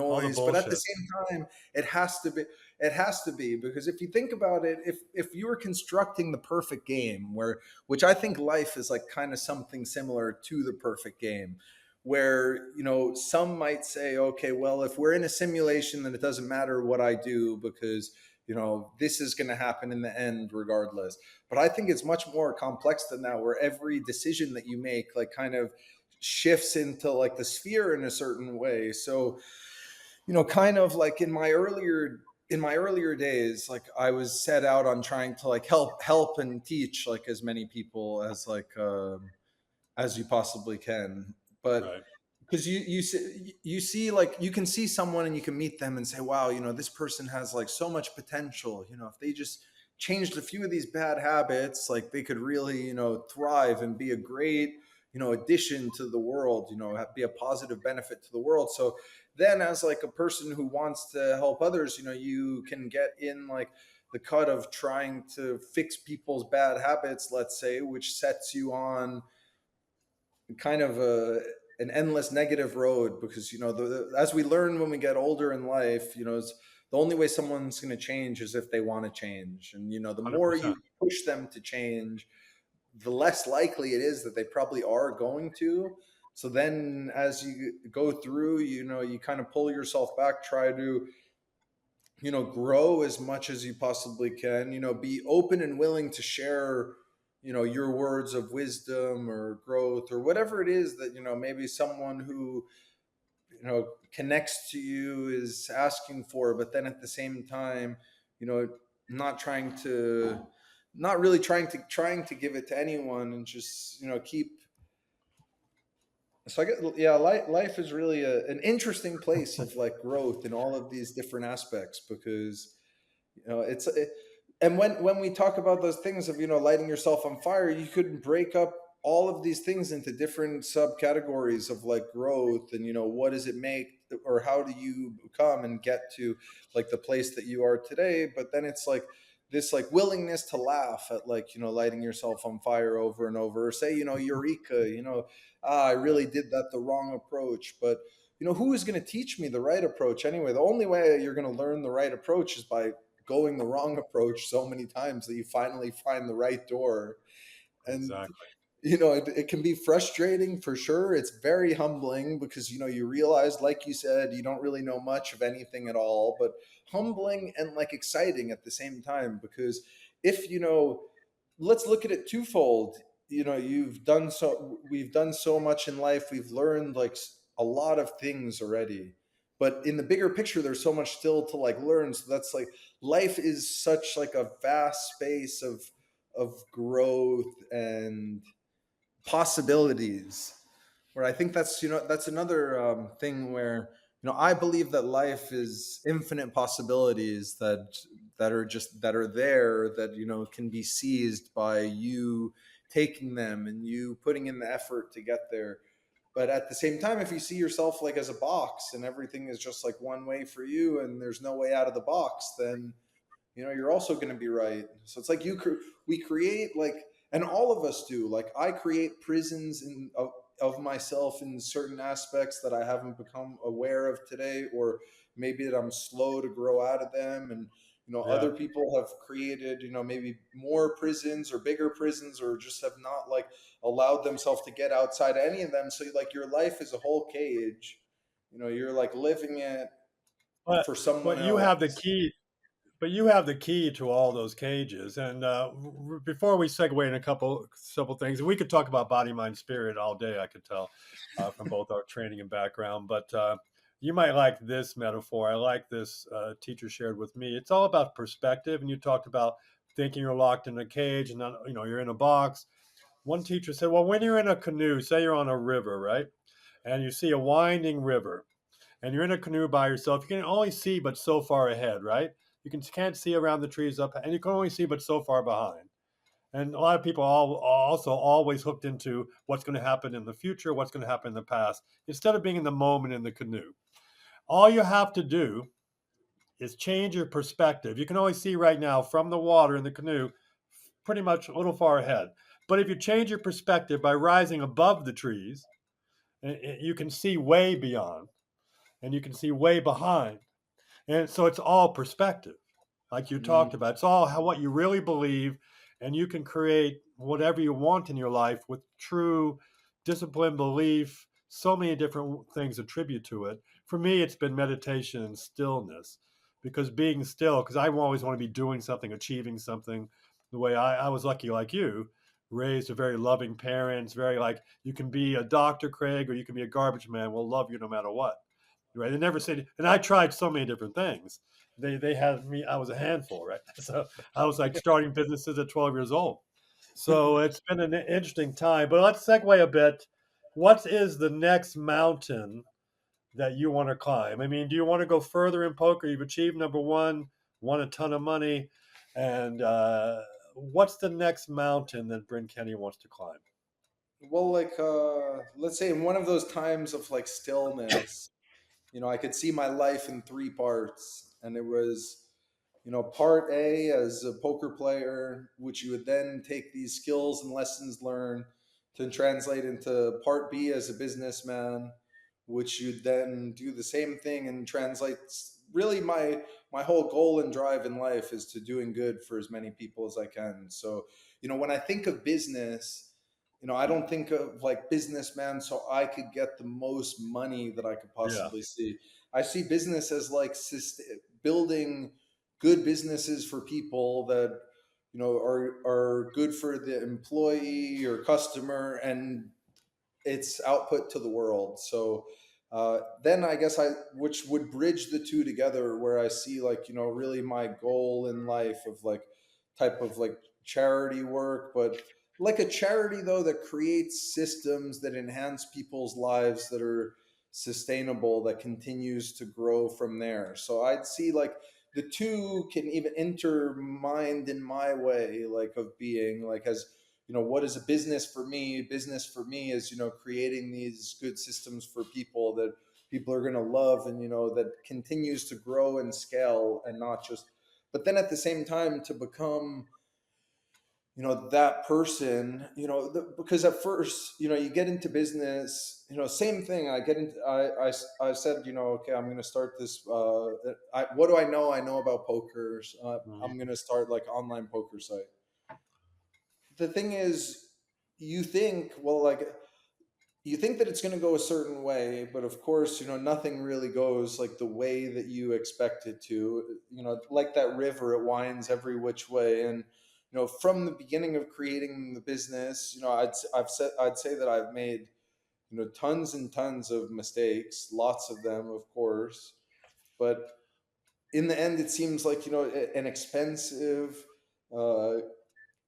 all the noise. But at the bullshit. same time, it has to be because if you think about it, if you were constructing the perfect game, which I think life is like kind of something similar to the perfect game, where some might say, okay, well, if we're in a simulation, then it doesn't matter what I do because this is going to happen in the end regardless. But I think it's much more complex than that, where every decision that you make like kind of shifts into like the sphere in a certain way. So kind of like in my earlier days, like I was set out on trying to like help and teach like as many people as you possibly can. But Right. because you see like you can see someone and you can meet them and say, wow, this person has like so much potential. If they just changed a few of these bad habits, like they could really thrive and be a great addition to the world, be a positive benefit to the world. So then as like a person who wants to help others, you can get in like the cut of trying to fix people's bad habits, let's say, which sets you on kind of an endless negative road. Because as we learn when we get older in life, it's the only way someone's going to change is if they want to change. And the more you 100%. push them to change, the less likely it is that they probably are going to. So then as you go through, you kind of pull yourself back, try to grow as much as you possibly can, be open and willing to share your words of wisdom or growth or whatever it is that maybe someone who connects to you is asking for. But then at the same time, you know not trying to not really trying to give it to anyone, and just keep. So I get, yeah, life is really an interesting place of like growth in all of these different aspects. Because and when we talk about those things of lighting yourself on fire, you could break up all of these things into different subcategories of like growth. And what does it make, or how do you come and get to like the place that you are today? But then it's like this like willingness to laugh at like lighting yourself on fire over and over, or say eureka, I really Right. did that the wrong approach. But who is going to teach me the right approach anyway? The only way you're going to learn the right approach is by going the wrong approach so many times that you finally find the right door. And Exactly. it can be frustrating for sure. It's very humbling because you realize, like you said, you don't really know much of anything at all. But humbling and like exciting at the same time. Because if let's look at it twofold. We've done so much in life, we've learned like a lot of things already. but in the bigger picture there's so much still to like learn. So that's like, life is such like a vast space of growth and possibilities, where I think that's, that's another thing where, I believe that life is infinite possibilities that are there, that can be seized by you taking them and you putting in the effort to get there. But at the same time, if you see yourself like as a box and everything is just like one way for you and there's no way out of the box, then you're also going to be right. So it's like we create like, and all of us do, like I create prisons of myself in certain aspects that I haven't become aware of today, or maybe that I'm slow to grow out of them. And Yeah. other people have created maybe more prisons or bigger prisons, or just have not like allowed themselves to get outside any of them. So like your life is a whole cage, you're like living it But for someone but you have the else. key. But you have the key to all those cages. And before we segue in a couple things, we could talk about body, mind, spirit all day. I could tell from both our training and background. But you might like this metaphor. I like this teacher shared with me. It's all about perspective. And you talked about thinking you're locked in a cage and not, you're in a box. One teacher said, well, when you're in a canoe, say you're on a river, right? And you see a winding river and you're in a canoe by yourself, you can only see but so far ahead, right? Can't see around the trees up, and you can only see but so far behind. And a lot of people also always hooked into what's going to happen in the future, what's going to happen in the past, instead of being in the moment in the canoe. All you have to do is change your perspective. You can only see right now from the water in the canoe pretty much a little far ahead. But if you change your perspective by rising above the trees, you can see way beyond and you can see way behind. And so it's all perspective, like you talked Mm, about. It's all what you really believe, and you can create whatever you want in your life with true discipline, belief, so many different things attribute to it. For me, it's been meditation and stillness, because being still, because I always want to be doing something, achieving something. The way I was lucky, like you, raised a very loving parents, very like, you can be a doctor, Craig, or you can be a garbage man. We'll love you no matter what. Right? They never said, and I tried so many different things. They had me. I was a handful, right? So I was like starting businesses at 12 years old. So it's been an interesting time. But let's segue a bit. What is the next mountain that you want to climb? I mean, do you want to go further in poker? You've achieved number one, won a ton of money, and what's the next mountain that Bryn Kenny wants to climb? well, like let's say in one of those times of like stillness, I could see my life in three parts, and it was, part A as a poker player, which you would then take these skills and lessons learned to translate into part B as a businessman, which you'd then do the same thing and translate. Really, my whole goal and drive in life is to doing good for as many people as I can. So, when I think of business, I don't think of like businessman so I could get the most money that I could Yeah, possibly see. I see business as like building good businesses for people that are good for the employee or customer, and its output to the world. So then I guess which would bridge the two together, where I see like, really my goal in life of like type of like charity work, but like a charity though that creates systems that enhance people's lives, that are sustainable, that continues to grow from there. So I'd see like the two can even intermined in my way, like of being like, as what is a business for me? Business for me is creating these good systems for people that people are going to love, and that continues to grow and scale, and not just, but then at the same time to become that person, because at first you get into business, same thing. I get into I said, okay, I'm going to start this what do I know about poker. I'm mhm. going to start like online poker site. The thing is, you think, well, like, you think that it's going to go a certain way, but of course, nothing really goes like the way that you expect it to. Like that river, it winds every which way. And from the beginning of creating the business, I'd say that I've made tons and tons of mistakes, lots of them, of course. But in the end, it seems like, an expensive, uh,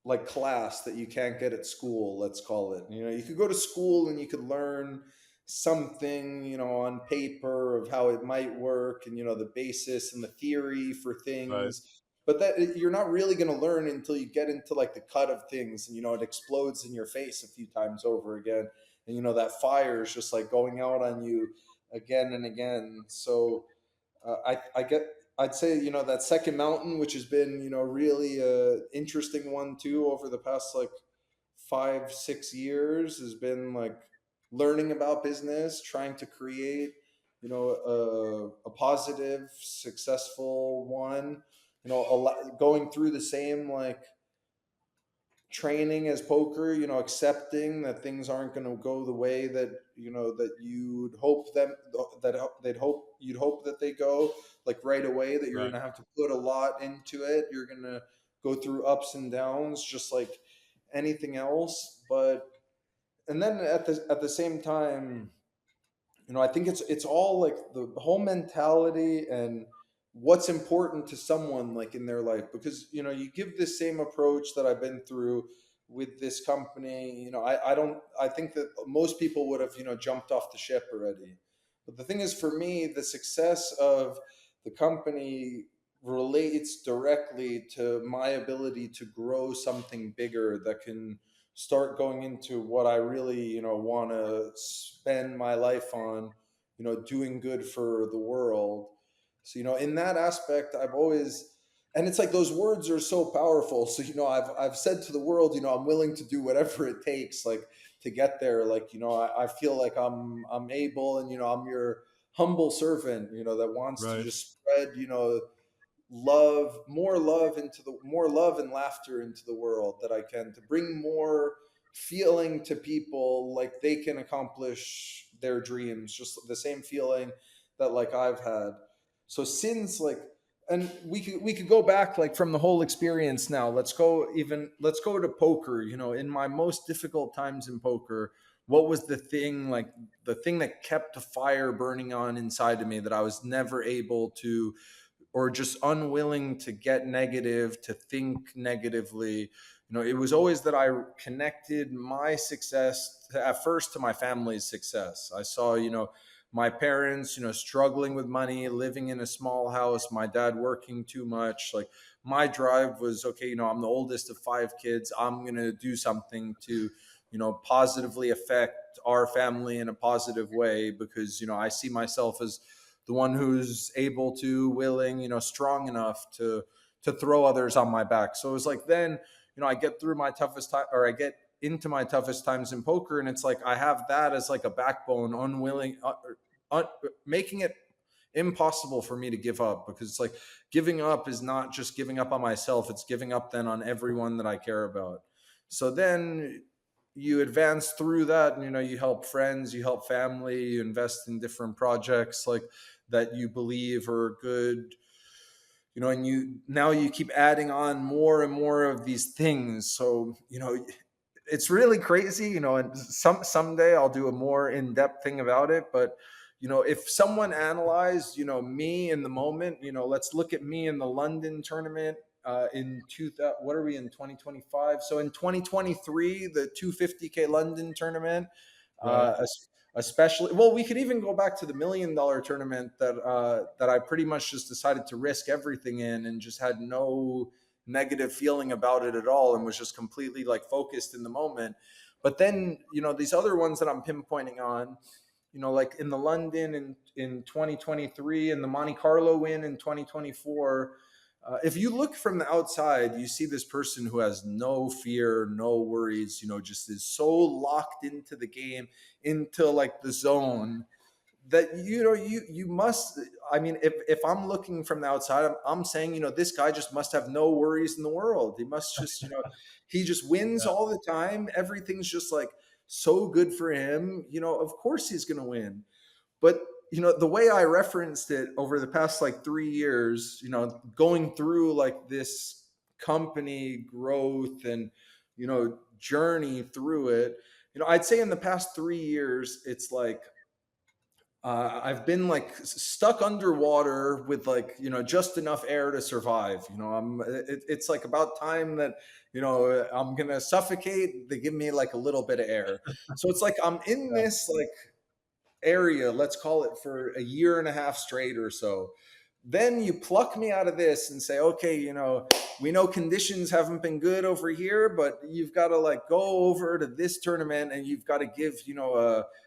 like class that you can't get at school, let's call it. You could go to school and you could learn something, on paper of how it might work, and the basis and the theory for Right. things. But that you're not really going to learn until you get into like the cut of things, and it explodes in your face a few times over again, and that fire is just like going out on you again and again. So I get, I'd say, that second mountain, which has been, really a interesting one too over the past like 5 6 years, has been like learning about business, trying to create, a positive, successful one, going through the same like training as poker, accepting that things aren't going to go the way that, that you'd hope them, that you'd hope that they go, like right away, that you're going Right. to have to put a lot into it. You're going to go through ups and downs just like anything else. But and then at the same time, I think it's all like the whole mentality and what's important to someone like in their life, because you give this same approach that I've been through with this company. I think that most people would have jumped off the ship already. But the thing is, for me, the success of the company relates directly to my ability to grow something bigger that can start going into what I really, want to spend my life on, doing good for the world. So, in that aspect, I've always, and it's like those words are so powerful. So, I've said to the world, I'm willing to do whatever it takes, like to get there. Like, I feel like I'm able, and, I'm your humble servant, that wants to Right. just spread, love into the more love and laughter into the world that I can, to bring more feeling to people, like they can accomplish their dreams, just the same feeling that like I've had. So since like, and we could go back like from the whole experience. Now let's go to poker. In my most difficult times in poker, what was the thing, like the thing that kept the fire burning on inside of me, that I was never able to, or just unwilling to get negative, to think negatively. It was always that I connected my success at first to my family's success. I saw, my parents, struggling with money, living in a small house, my dad working too much. Like my drive was, okay, I'm the oldest of 5 kids. I'm going to do something to, positively affect our family in a positive way, because, I see myself as the one who's able to, willing, strong enough to throw others on my back. So it was like, then, I get through my toughest time, or I get into my toughest times in poker, and it's like I have that as like a backbone, unwilling, making it impossible for me to give up, because it's like giving up is not just giving up on myself, it's giving up then on everyone that I care about. So then you advance through that, and you help friends, you help family, you invest in different projects like that you believe are good, and you keep adding on more and more of these things. So it's really crazy, and someday I'll do a more in-depth thing about it. But if someone analyzed, me in the moment, let's look at me in the London tournament, in 2000, what are we in 2025? So in 2023, the 250K London tournament, Right. especially, well, we could even go back to the $1 million tournament that I pretty much just decided to risk everything in, and just had no negative feeling about it at all, and was just completely like focused in the moment. But then these other ones that I'm pinpointing on, like in the London in 2023, and the Monte Carlo win in 2024, if you look from the outside, you see this person who has no fear, no worries, just is so locked into the game, into like the zone, that you must, I mean, if I'm looking from the outside, I'm saying, this guy just must have no worries in the world. He must just, he just wins Yeah. all the time. Everything's just like so good for him. Of course he's going to win. But the way I referenced it over the past like 3 years, going through like this company growth and journey through it, I'd say in the past 3 years, it's like I've been like stuck underwater with like just enough air to survive. It's like about time that I'm gonna suffocate. They give me like a little bit of air, so it's like I'm in Yeah. this like area, let's call it, for a year and a half straight or so. Then you pluck me out of this and say, okay, we know conditions haven't been good over here, but you've got to like go over to this tournament and you've got to give,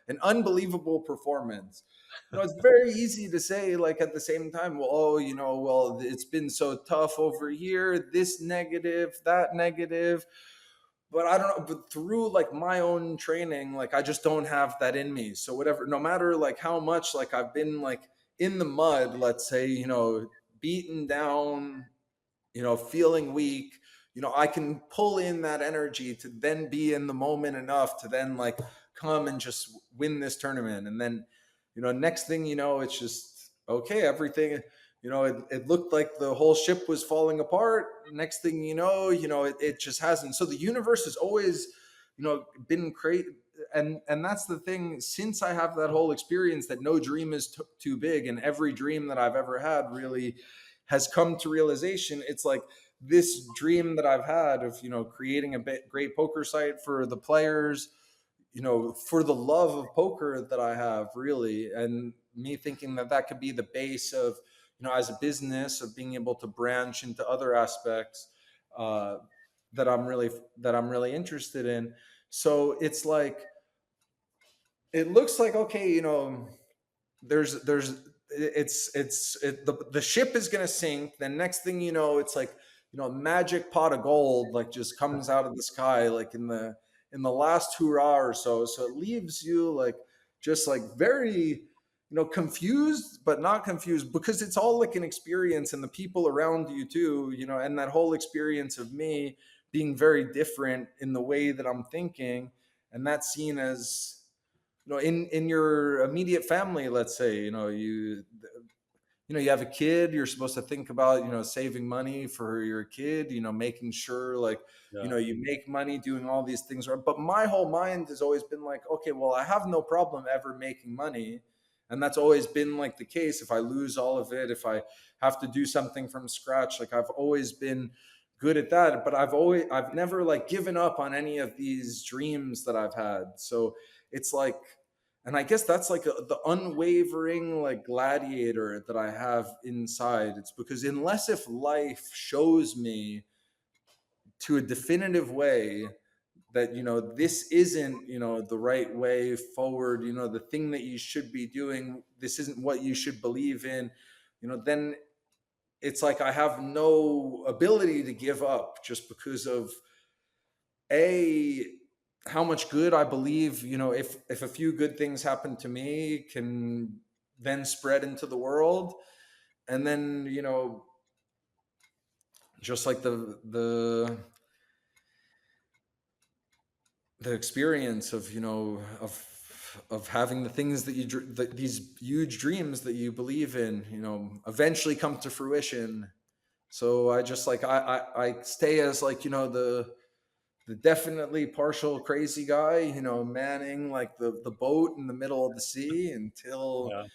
an unbelievable performance. It's very easy to say, like, at the same time, well, oh, well, it's been so tough over here, this negative, that negative. But I don't know, but through like my own training, like I just don't have that in me. So whatever, no matter like how much like I've been like in the mud, let's say, beaten down, feeling weak, I can pull in that energy to then be in the moment enough to then like come and just win this tournament. And then, next thing it's just okay, everything, it looked like the whole ship was falling apart. Next thing it just hasn't. So the universe has always, been great. And that's the thing, since I have that whole experience that no dream is too big, and every dream that I've ever had really has come to realization. It's like this dream that I've had of creating a great poker site for the players, for the love of poker that I have, really, and me thinking that that could be the base of, as a business, of being able to branch into other aspects uh, that I'm really interested in. So it's like it looks like, okay, there's the ship is going to sink. Then next thing it's like a magic pot of gold like just comes out of the sky like in the last hurrah or so. So it leaves you like just like very confused, but not confused, because it's all like an experience, and the people around you too, and that whole experience of me being very different in the way that I'm thinking. And that's seen as, in your immediate family, let's say, you have a kid, you're supposed to think about, saving money for your kid, making sure like, Yeah. you make money doing all these things. But my whole mind has always been like, okay, well, I have no problem ever making money. And that's always been like the case. If I lose all of it, if I have to do something from scratch, like I've always been good at that. But I've never like given up on any of these dreams that I've had. So it's like, and I guess that's like the unwavering like gladiator that I have inside. It's because unless if life shows me to a definitive way that this isn't the right way forward, the thing that you should be doing, this isn't what you should believe in, then it's like I have no ability to give up, just because of a how much good I believe, if a few good things happen to me, can then spread into the world. And then just like the experience of of having the things that these huge dreams that you believe in, eventually come to fruition. So I just like I stay as like the definitely partial crazy guy, manning like the boat in the middle of the sea until Yeah.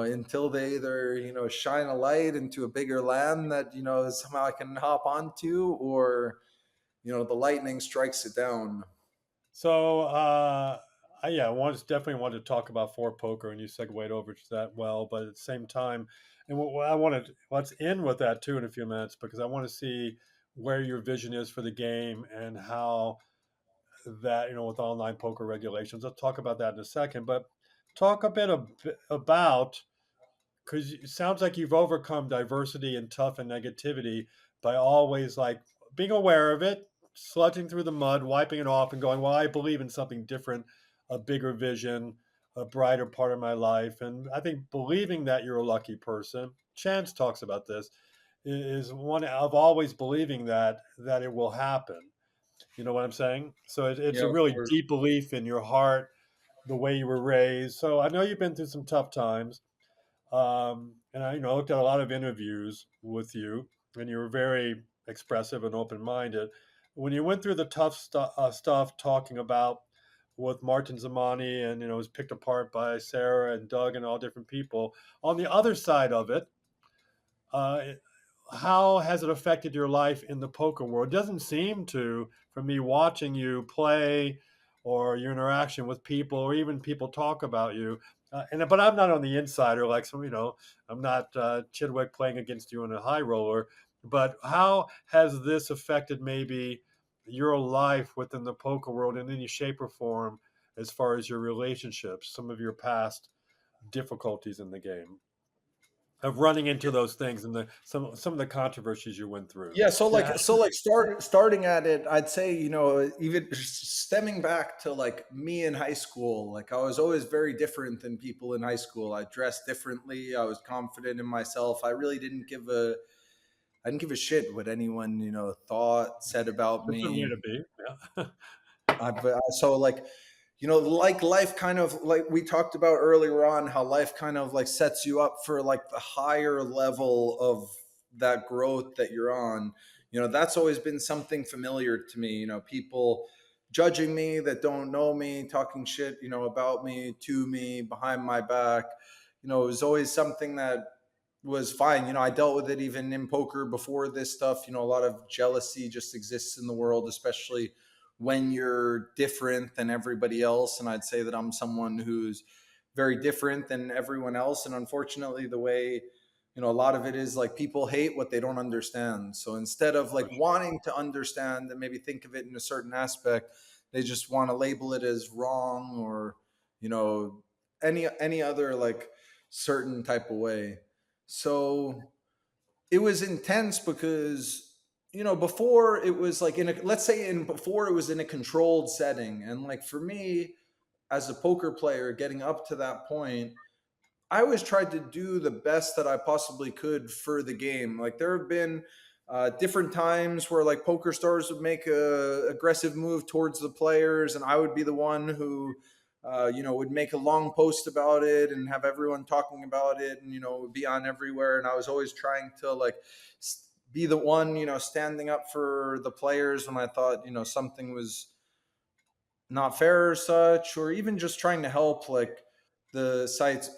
until they either shine a light into a bigger land that somehow I can hop onto, or the lightning strikes it down. So, yeah, I definitely wanted to talk about for poker, and you segued over to that well. But at the same time, and what I wanted, let's end with that too in a few minutes, because I want to see where your vision is for the game and how that, with online poker regulations. Let's talk about that in a second. But talk a bit about, because it sounds like you've overcome diversity and tough and negativity by always like being aware of it, sludging through the mud, wiping it off, and going, "Well, I believe in something different, a bigger vision, a brighter part of my life." And I think believing that you're a lucky person, Chance talks about this, is one of always believing that it will happen. You know what I'm saying? So it's Yeah, a of really course. deep belief in your heart, the way you were raised. So I know you've been through some tough times. And I, looked at a lot of interviews with you, and you were very expressive and open minded. When you went through the tough stuff, talking about with Martin Zamani, and was picked apart by Sarah and Doug and all different people. On the other side of it, uh, how has it affected your life in the poker world? It doesn't seem to, from me watching you play or your interaction with people, or even people talk about you. But I'm not on the insider like some, I'm not Chidwick playing against you in a high roller. But how has this affected maybe your life within the poker world in any shape or form, as far as your relationships, some of your past difficulties in the game? Of running into those things and some of the controversies you went through. Yeah, so Yeah. starting at it, I'd say, even stemming back to like me in high school, like I was always very different than people in high school. I dressed differently, I was confident in myself. I didn't give a shit what anyone, thought, said about That's a good way me. to be. Yeah. So like, like life kind of like we talked about earlier on, how life kind of like sets you up for like the higher level of that growth that you're on. That's always been something familiar to me. People judging me that don't know me, talking shit, about me, to me, behind my back. It was always something that was fine. I dealt with it even in poker before this stuff. A lot of jealousy just exists in the world, especially when you're different than everybody else. And I'd say that I'm someone who's very different than everyone else. And unfortunately, the way, a lot of it is like people hate what they don't understand. So instead of like wanting to understand and maybe think of it in a certain aspect, they just want to label it as wrong, or, you know, any other like certain type of way. So it was intense because, before it was like let's say before it was in a controlled setting. And like for me as a poker player, getting up to that point, I always tried to do the best that I possibly could for the game. Like there have been different times where like poker stars would make a aggressive move towards the players, and I would be the one who, would make a long post about it and have everyone talking about it, and would be on everywhere. And I was always trying to like be the one, standing up for the players when I thought, something was not fair or such, or even just trying to help like the sites,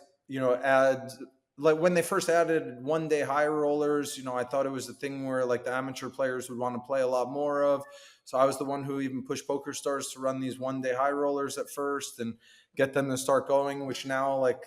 add, like when they first added 1 day high rollers. I thought it was a thing where like the amateur players would want to play a lot more of. So I was the one who even pushed Poker Stars to run these 1 day high rollers at first and get them to start going, which now like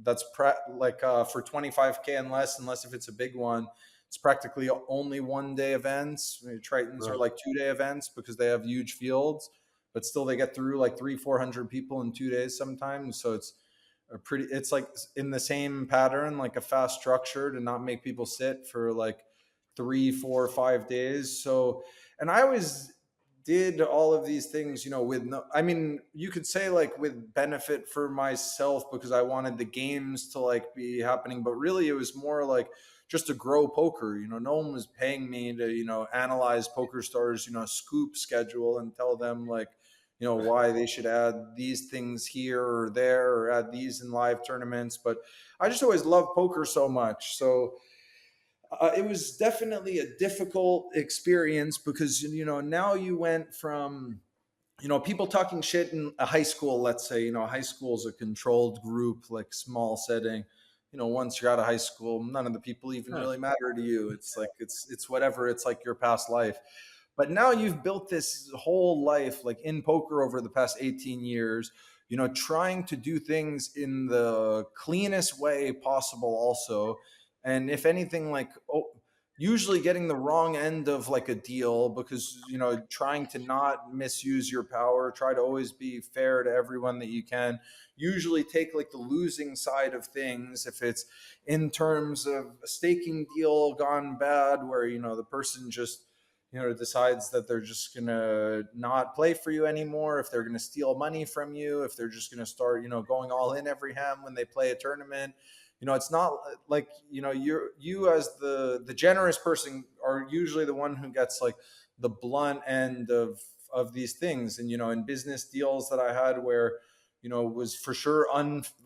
that's for 25K and less, unless if it's a big one, it's practically only 1 day events. Tritons are Right. like 2 day events because they have huge fields, but still they get through like 300-400 people in 2 days sometimes. So it's like in the same pattern, like a fast structure to not make people sit for like 3, 4, 5 days. So, and I always did all of these things, with no, I mean, you could say like with benefit for myself because I wanted the games to like be happening, but really it was more like just to grow poker. No one was paying me to, analyze Poker Stars, scoop schedule and tell them like, why they should add these things here or there, or add these in live tournaments. But I just always loved poker so much. So it was definitely a difficult experience because, now you went from, people talking shit in a high school. Let's say, high school is a controlled group, like small setting. Once you're out of high school, none of the people even Yeah. really matter to you. It's like it's whatever. It's like your past life. But now you've built this whole life like in poker over the past 18 years, trying to do things in the cleanest way possible also. And if anything, like, usually getting the wrong end of like a deal because, trying to not misuse your power, try to always be fair to everyone that you can, usually take like the losing side of things if it's in terms of a staking deal gone bad where, the person just, decides that they're just gonna not play for you anymore, if they're gonna steal money from you, if they're just gonna start, going all in every hand when they play a tournament. It's not like, you as the generous person are usually the one who gets like the blunt end of these things. And, in business deals that I had where, was for sure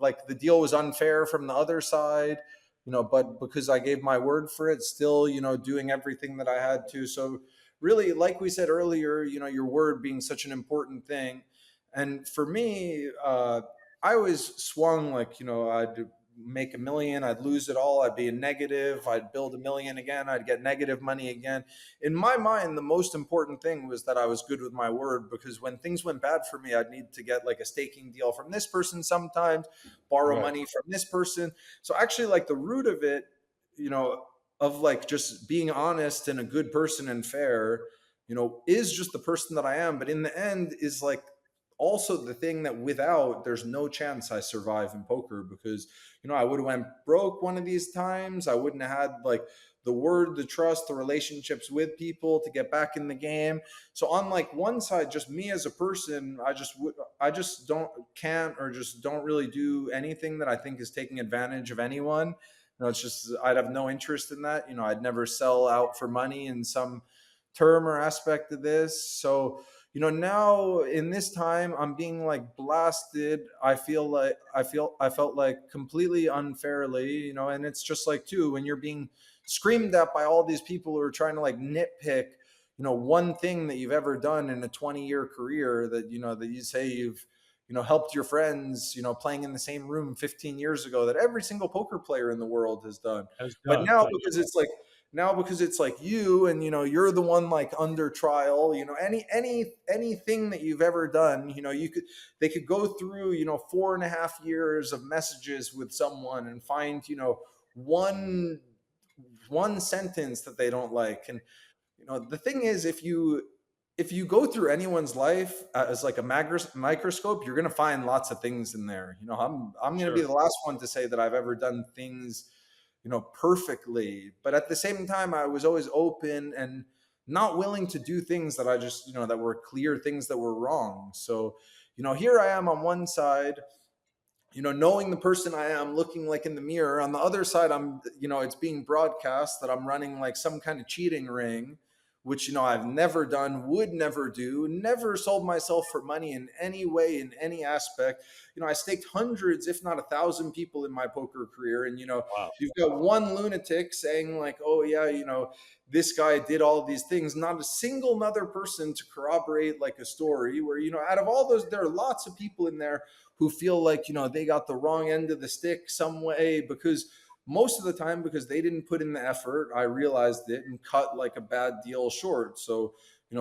like the deal was unfair from the other side, but because I gave my word for it, still, doing everything that I had to. So really, like we said earlier, your word being such an important thing. And for me, I always swung like, I'd make 1 million, I'd lose it all, I'd be in negative, I'd build 1 million again, I'd get negative money again. In my mind, the most important thing was that I was good with my word, because when things went bad for me, I'd need to get like a staking deal from this person sometimes, borrow Right. money from this person. So actually, like the root of it, you know, of like just being honest and a good person and fair, is just the person that I am. But in the end, is like also the thing that without there's no chance I survive in poker, because I would have went broke one of these times. I wouldn't have had like the word, the trust, the relationships with people to get back in the game. So on like one side, just me as a person, I just don't can't or just don't really do anything that I think is taking advantage of anyone. It's just I'd have no interest in that. I'd never sell out for money in some term or aspect of this. So now in this time I'm being like blasted. I felt like completely unfairly, and it's just like too when you're being screamed at by all these people who are trying to like nitpick one thing that you've ever done in a 20-year career, that that you say you've helped your friends playing in the same room 15 years ago, that every single poker player in the world has done. Has But done. now because it's like you, and you're the one like under trial, anything that you've ever done, they could go through 4.5 years of messages with someone and find one one sentence that they don't like. And the thing is, if you go through anyone's life as like a microscope, you're going to find lots of things in there. I'm going to be Sure. the last one to say that I've ever done things perfectly. But at the same time, I was always open and not willing to do things that I just, that were clear things that were wrong. So, here I am on one side, knowing the person I am, looking like in the mirror. On the other side, it's being broadcast that I'm running like some kind of cheating ring, which, I've never done, would never do, never sold myself for money in any way, in any aspect. I staked hundreds, if not 1,000 people in my poker career. And, Wow. you've got one lunatic saying like, oh yeah, this guy did all these things, not a single other person to corroborate like a story where, out of all those, there are lots of people in there who feel like they got the wrong end of the stick some way, because most of the time, because they didn't put in the effort, I realized it and cut like a bad deal short. So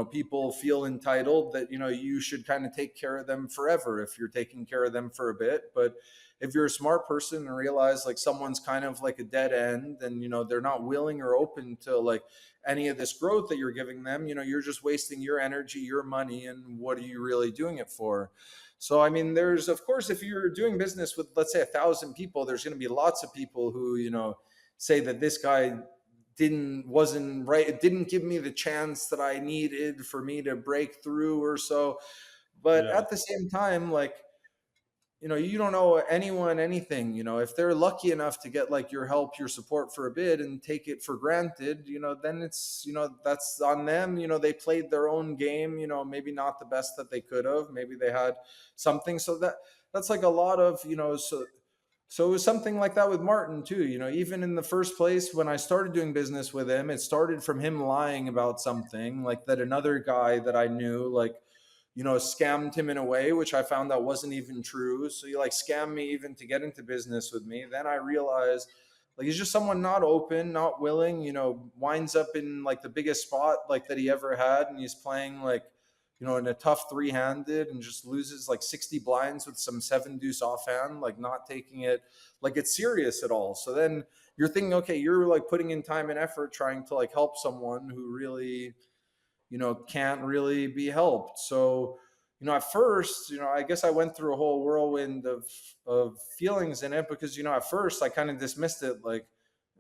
people feel entitled that you should kind of take care of them forever if you're taking care of them for a bit. But if you're a smart person and realize like someone's kind of like a dead end, and they're not willing or open to like any of this growth that you're giving them, you're just wasting your energy, your money, and what are you really doing it for? So, I mean, there's, of course, if you're doing business with, let's say, 1,000 people, there's going to be lots of people who, say that this guy wasn't right. It didn't give me the chance that I needed for me to break through or so. But Yeah. at the same time, like, you don't know anyone anything. If they're lucky enough to get like your help, your support for a bid and take it for granted, then it's, that's on them. They played their own game, maybe not the best that they could have. Maybe they had something. So that's like a lot of, so it was something like that with Martin too. Even in the first place, when I started doing business with him, it started from him lying about something like that another guy that I knew, like, scammed him in a way, which I found out wasn't even true. So he like scammed me even to get into business with me. Then I realized like he's just someone not open, not willing, winds up in like the biggest spot like that he ever had. And he's playing like, in a tough three-handed and just loses like 60 blinds with some seven deuce offhand, like not taking it like it's serious at all. So then you're thinking, okay, you're like putting in time and effort trying to like help someone who really can't really be helped. So, at first, I guess I went through a whole whirlwind of feelings in it, because, at first I kind of dismissed it like,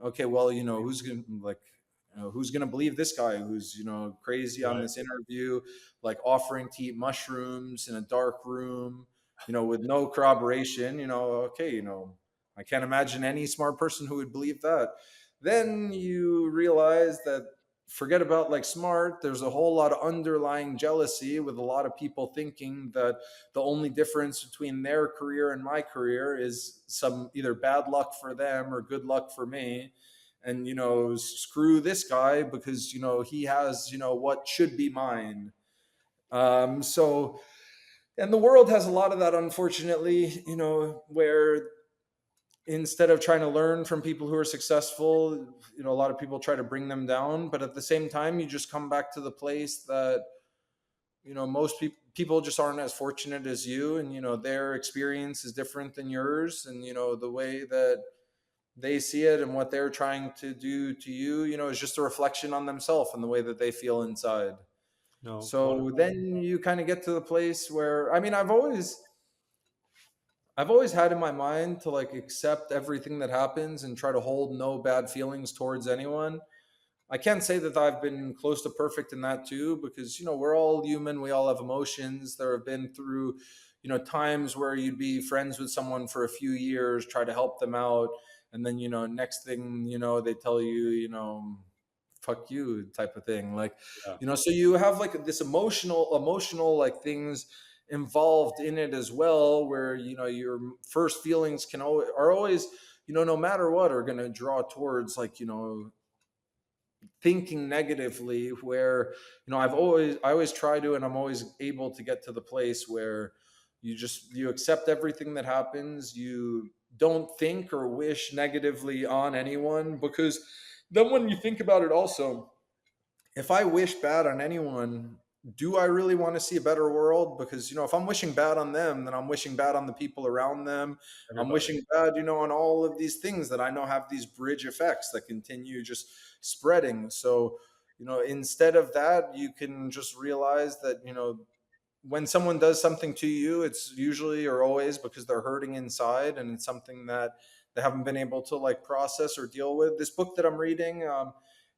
okay, well, who's gonna believe this guy who's crazy on Right. this interview, like offering to eat mushrooms in a dark room, with no corroboration. Okay, I can't imagine any smart person who would believe that. Then you realize that forget about like smart, there's a whole lot of underlying jealousy with a lot of people thinking that the only difference between their career and my career is some either bad luck for them or good luck for me. And screw this guy because he has what should be mine. So And the world has a lot of that, unfortunately, where instead of trying to learn from people who are successful, a lot of people try to bring them down. But at the same time, you just come back to the place that, most people just aren't as fortunate as you, and, their experience is different than yours. And, the way that they see it and what they're trying to do to you, is just a reflection on themselves and the way that they feel inside. No, one, So then you kind of get to the place where, I mean, I've always had in my mind to like accept everything that happens and try to hold no bad feelings towards anyone. I can't say that I've been close to perfect in that too, because we're all human. We all have emotions. There have been through, times where you'd be friends with someone for a few years, try to help them out, and then next thing they tell you, fuck you type of thing. Like, yeah, so you have like this emotional like things involved in it as well, where your first feelings are always, no matter what, are going to draw towards like thinking negatively, where I always try to, and I'm always able to get to the place where you accept everything that happens. You don't think or wish negatively on anyone, because then when you think about it also, if I wish bad on anyone, do I really want to see a better world? Because if I'm wishing bad on them, then I'm wishing bad on the people around them. I'm everybody. wishing bad, on all of these things that I know have these bridge effects that continue just spreading. So, instead of that, you can just realize that, when someone does something to you, it's usually or always because they're hurting inside, and it's something that they haven't been able to like process or deal with. This book that I'm reading,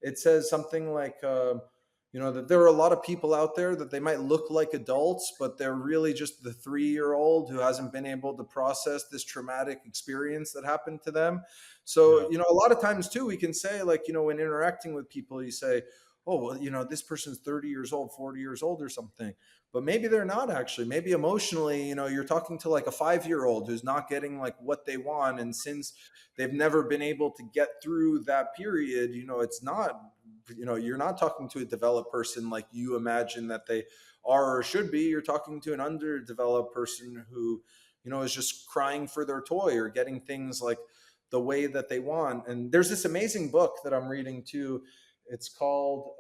it says something like, that there are a lot of people out there that they might look like adults, but they're really just the 3-year-old who hasn't been able to process this traumatic experience that happened to them. Yeah, So, a lot of times too, we can say, like, when interacting with people, you say, oh, well, this person's 30 years old, 40 years old or something. But maybe they're not actually. Maybe emotionally, you're talking to like a 5-year-old who's not getting like what they want. And since they've never been able to get through that period, it's not, you're not talking to a developed person like you imagine that they are or should be. You're talking to an underdeveloped person who, is just crying for their toy or getting things like the way that they want. And there's this amazing book that I'm reading too. It's called,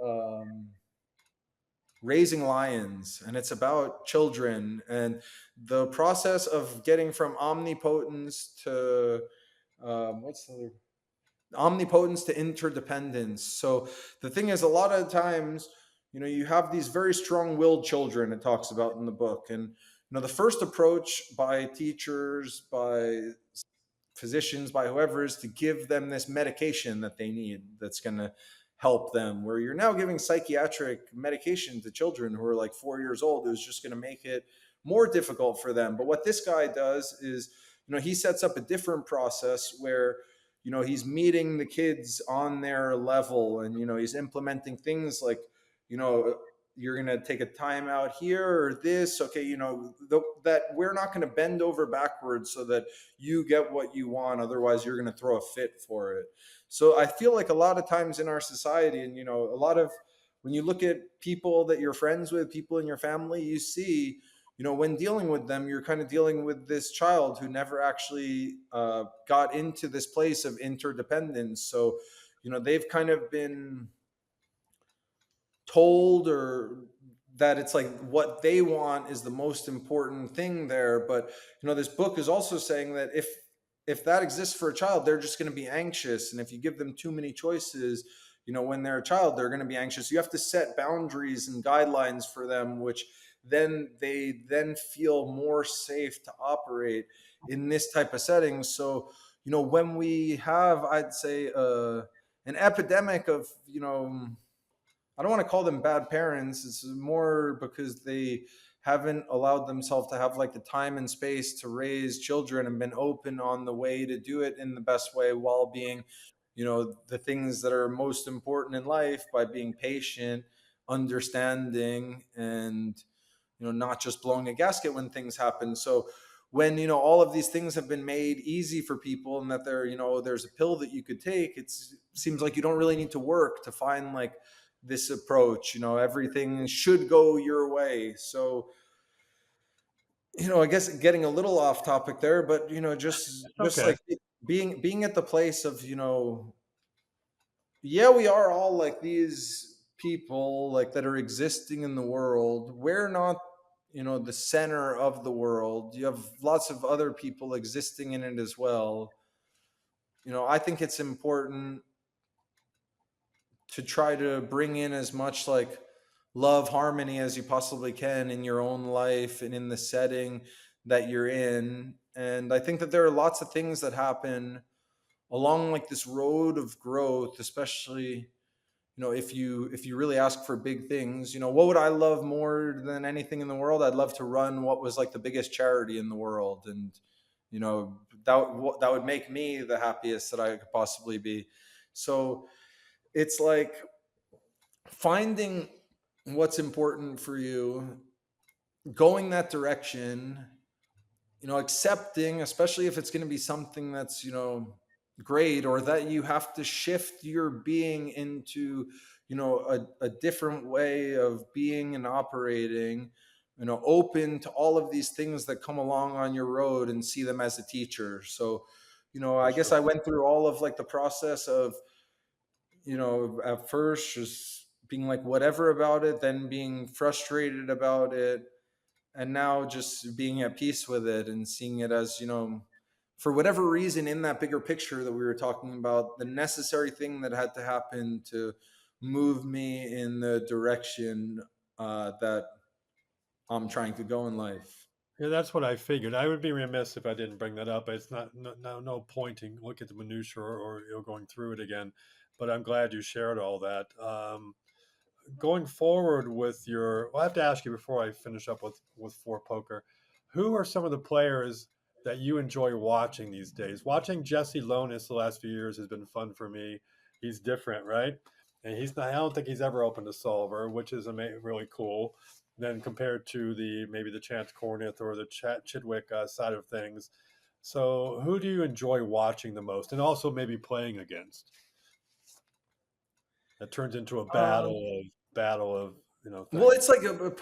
Raising Lions, and it's about children and the process of getting from omnipotence to, what's the omnipotence to interdependence. So the thing is, a lot of times, you have these very strong-willed children, it talks about in the book. And the first approach by teachers, by physicians, by whoever, is to give them this medication that they need that's going to help them, where you're now giving psychiatric medication to children who are like 4 years old, who's just going to make it more difficult for them. But what this guy does is, he sets up a different process where, he's meeting the kids on their level, and, he's implementing things like, you know, you're going to take a time out here or this. Okay. That we're not going to bend over backwards so that you get what you want. Otherwise, you're going to throw a fit for it. So I feel like a lot of times in our society, and, a lot of, when you look at people that you're friends with, people in your family, you see, when dealing with them, you're kind of dealing with this child who never actually got into this place of interdependence. So, they've kind of been told, or that it's like what they want is the most important thing there. But this book is also saying that if that exists for a child, they're just going to be anxious. And if you give them too many choices, when they're a child, they're going to be anxious. You have to set boundaries and guidelines for them, which then they then feel more safe to operate in this type of setting. So, when we have, I'd say, an epidemic of, I don't want to call them bad parents. It's more because they haven't allowed themselves to have like the time and space to raise children and been open on the way to do it in the best way, while being, the things that are most important in life, by being patient, understanding, and, not just blowing a gasket when things happen. So when, all of these things have been made easy for people, and that there's a pill that you could take, it seems like you don't really need to work to find like this approach. Everything should go your way. So I guess getting a little off topic there, but It's just okay. like being at the place of, yeah, we are all like these people like that are existing in the world. We're not, the center of the world. You have lots of other people existing in it as well. I think it's important to try to bring in as much like love, harmony as you possibly can in your own life and in the setting that you're in. And I think that there are lots of things that happen along like this road of growth, especially if you really ask for big things. What would I love more than anything in the world? I'd love to run what was like the biggest charity in the world, and that would make me the happiest that I could possibly be. So it's like finding what's important for you, going that direction, accepting, especially if it's going to be something that's, great, or that you have to shift your being into, a different way of being and operating, open to all of these things that come along on your road and see them as a teacher. So, For I guess sure. I went through all of like the process of, at first just being like whatever about it, then being frustrated about it, and now just being at peace with it and seeing it as, for whatever reason in that bigger picture that we were talking about, the necessary thing that had to happen to move me in the direction that I'm trying to go in life. Yeah, that's what I figured. I would be remiss if I didn't bring that up. It's not no pointing. Look at the minutia or going through it again. But I'm glad you shared all that. Going forward with your, well, I have to ask you before I finish up with four poker. Who are some of the players that you enjoy watching these days? Watching Jesse Lonis the last few years has been fun for me. He's different, right? And he's not. I don't think he's ever opened a solver, which is really cool. Then compared to the maybe the Chance Corneth or the Chidwick side of things. So, who do you enjoy watching the most, and also maybe playing against? That turns into a Um, battle of Well, things.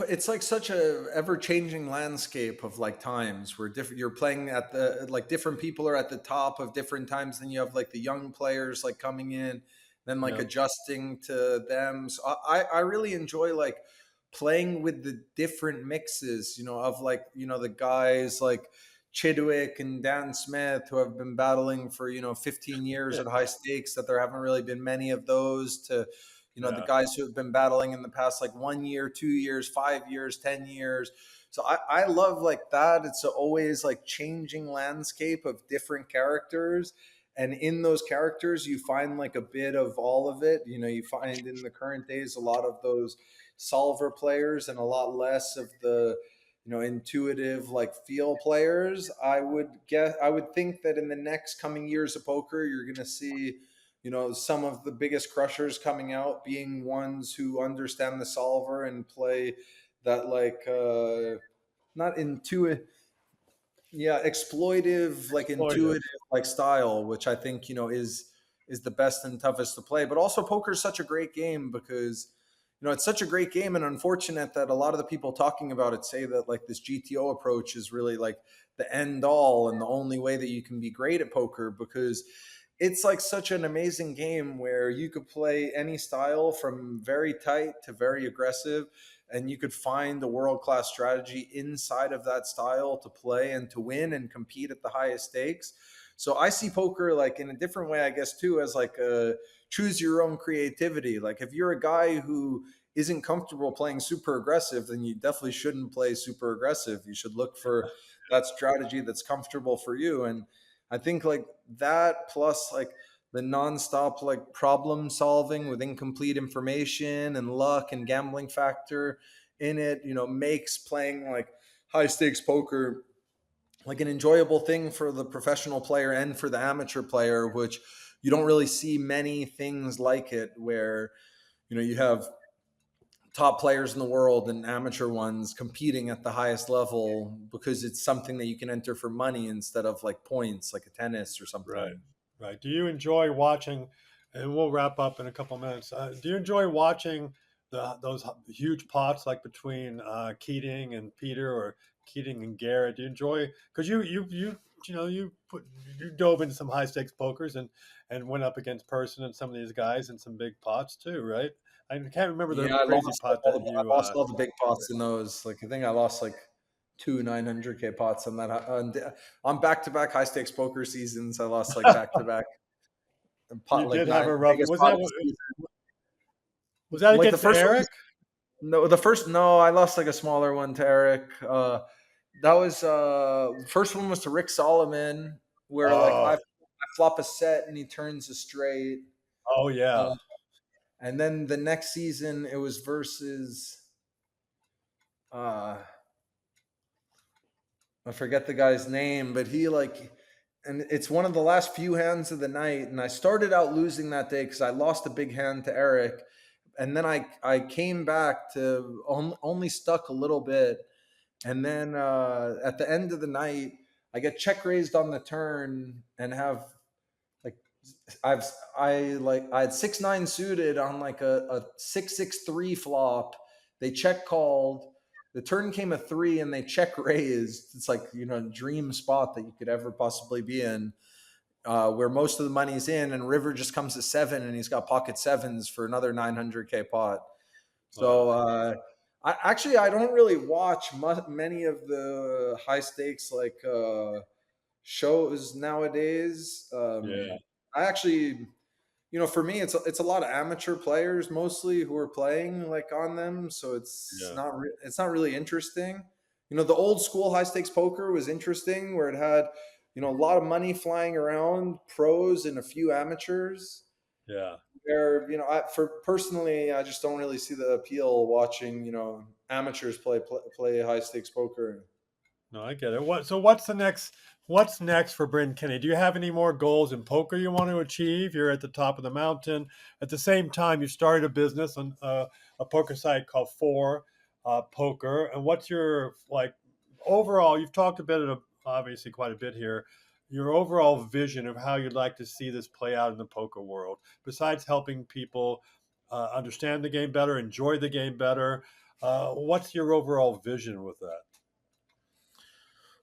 it's like such a ever changing landscape of like times where different you're playing at the like different people are at the top of different times. Then you have like the young players like coming in, then like Yeah, adjusting to them. So I really enjoy like playing with the different mixes, of like the guys like Chidwick and Dan Smith who have been battling for 15 years yeah, at high stakes. That there haven't really been many of those to the yeah. guys who have been battling in the past like 1 year, 2 years, 5 years, 10 years. So I love like that. It's always like changing landscape of different characters. And in those characters, you find like a bit of all of it. You find in the current days a lot of those solver players and a lot less of the intuitive like feel players. I would think that in the next coming years of poker you're going to see some of the biggest crushers coming out being ones who understand the solver and play that like not intuitive, yeah, exploitive, like Exploitive. intuitive like style, which I think is the best and toughest to play. But also poker is such a great game because it's such a great game, and unfortunate that a lot of the people talking about it say that like this GTO approach is really like the end all and the only way that you can be great at poker, because it's like such an amazing game where you could play any style from very tight to very aggressive, and you could find a world class strategy inside of that style to play and to win and compete at the highest stakes. So I see poker like in a different way, I guess, too, as like a choose your own creativity. Like if you're a guy who isn't comfortable playing super aggressive, then you definitely shouldn't play super aggressive. You should look for that strategy that's comfortable for you. And I think like that plus like the nonstop like problem solving with incomplete information and luck and gambling factor in it, makes playing like high stakes poker like an enjoyable thing for the professional player and for the amateur player, which you don't really see many things like it where, you have top players in the world and amateur ones competing at the highest level because it's something that you can enter for money instead of like points, like a tennis or Right, something. right. Do you enjoy watching? And we'll wrap up in a couple minutes. Do you enjoy watching those huge pots like between Keating and Peter, or Keating and Garrett? Do you enjoy, because you dove into some high stakes pokers and went up against Person and some of these guys in some big pots too, right? I can't remember the Yeah, crazy pot that you. I lost all the big pots in those. Like I think I lost like two 900K pots on that on back to back high stakes poker seasons. I lost like back to back You pot, like did have nine a rough. biggest pot of the season. Was that Like the against first one Eric? was, no, the first no, I lost like a smaller one to Eric. That was first one was to Rick Solomon, where like Oh, I flop a set and he turns a straight. oh yeah, Uh, and then the next season it was versus uh I forget the guy's name, but he like, and it's one of the last few hands of the night. And I started out losing that day because I lost a big hand to Eric. And then I came back to only stuck a little bit. And then at the end of the night, I get check raised on the turn and have like I've I had 6-9 suited on like a 6-6-3 flop. They check called. The turn came a 3 and they check raised. It's like, dream spot that you could ever possibly be in, where most of the money's in, and River just comes to 7 and he's got pocket sevens for another 900K pot. So wow, I don't really watch many of the high stakes like shows nowadays. yeah, I actually, for me, it's a lot of amateur players mostly who are playing like on them, so yeah, it's not really interesting. The old school high stakes poker was interesting, where it had a lot of money flying around, pros and a few amateurs. yeah. Where for personally, I just don't really see the appeal watching amateurs play high stakes poker. No, I get it. What's next for Bryn Kenny? Do you have any more goals in poker you want to achieve? You're at the top of the mountain. At the same time, you started a business on a poker site called For Poker. And what's your like overall? You've talked a bit of obviously quite a bit here. Your overall vision of how you'd like to see this play out in the poker world, besides helping people understand the game better, enjoy the game better. What's your overall vision with that?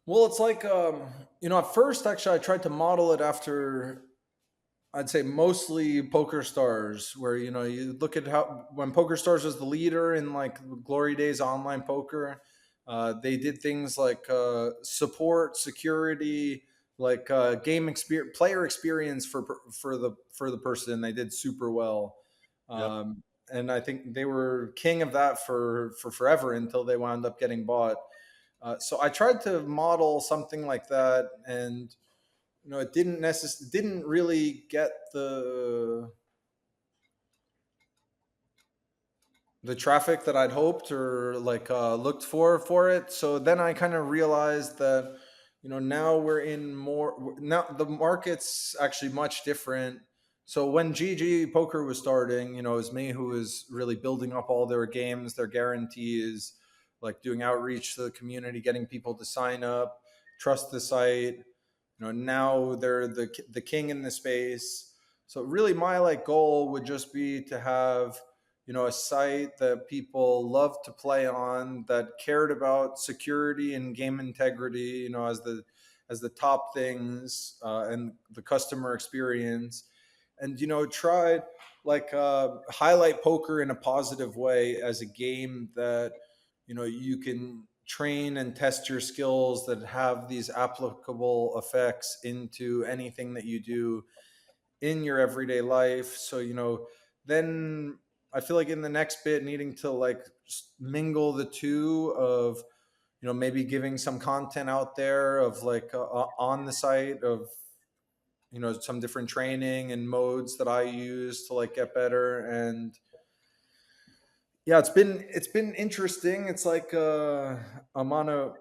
Well, it's like at first actually I tried to model it after, I'd say, mostly Poker Stars, where you look at how when Poker Stars was the leader in like glory days of online poker, they did things like support, security, like game experience, player experience for the person. They did super well, Yep. and I think they were king of that for forever until they wound up getting bought. So I tried to model something like that, and it didn't really get the traffic that I'd hoped or like looked for it. So then I kind of realized that now we're in more, now the market's actually much different. So when GG Poker was starting, it was me who was really building up all their games, their guarantees, like doing outreach to the community, getting people to sign up, trust the site. Now they're the king in the space. So really my like goal would just be to have a site that people love to play on, that cared about security and game integrity, as the top things, and the customer experience, and tried like highlight poker in a positive way as a game that you can train and test your skills, that have these applicable effects into anything that you do in your everyday life. So then I feel like in the next bit, needing to like mingle the two of maybe giving some content out there of like on the site of some different training and modes that I use to like get better. And yeah, it's been interesting. It's like I'm on a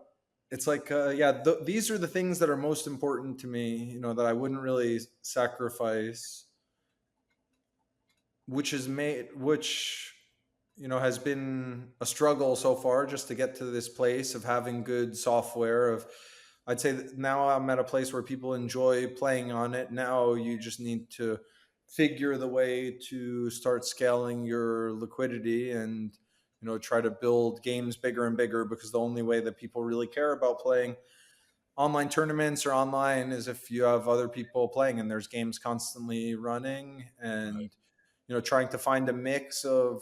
it's like yeah, these are the things that are most important to me, that I wouldn't really sacrifice, which has been a struggle so far, just to get to this place of having good software. Of I'd say that now I'm at a place where people enjoy playing on it. Now you just need to figure the way to start scaling your liquidity and try to build games bigger and bigger, because the only way that people really care about playing online tournaments or online is if you have other people playing and there's games constantly running. And trying to find a mix of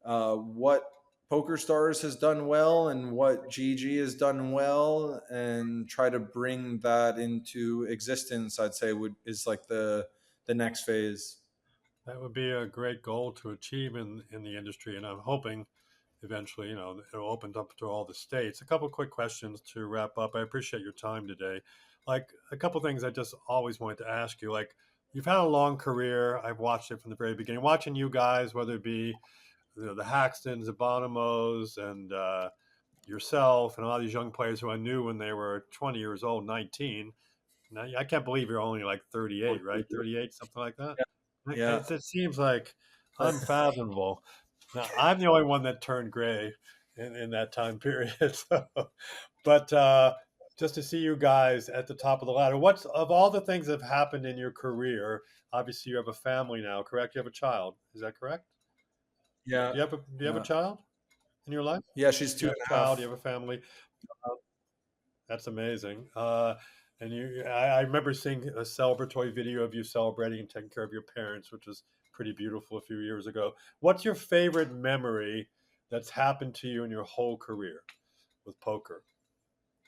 what PokerStars has done well and what GG has done well, and try to bring that into existence, I'd say is like the next phase. That would be a great goal to achieve in the industry, and I'm hoping eventually, it'll open up to all the states. A couple quick questions to wrap up. I appreciate your time today. Like a couple things I just always wanted to ask you. Like you've had a long career. I've watched it from the very beginning. Watching you guys, whether it be the Haxtons, the Bonimos, and yourself, and a lot of these young players who I knew when they were 20 years old, 19. Now, I can't believe you're only like 38, right? 38, something like that. Yeah. It seems like unfathomable. Now, I'm the only one that turned gray in that time period. So, but just to see you guys at the top of the ladder, what's of all the things that have happened in your career? Obviously, you have a family now, correct? You have a child. Is that correct? Yeah. Do you have a Yeah. child in your life? Yeah, she's You two have and a a child. You half. have a family. That's amazing. I remember seeing a celebratory video of you celebrating and taking care of your parents, which was pretty beautiful a few years ago. What's your favorite memory that's happened to you in your whole career with poker?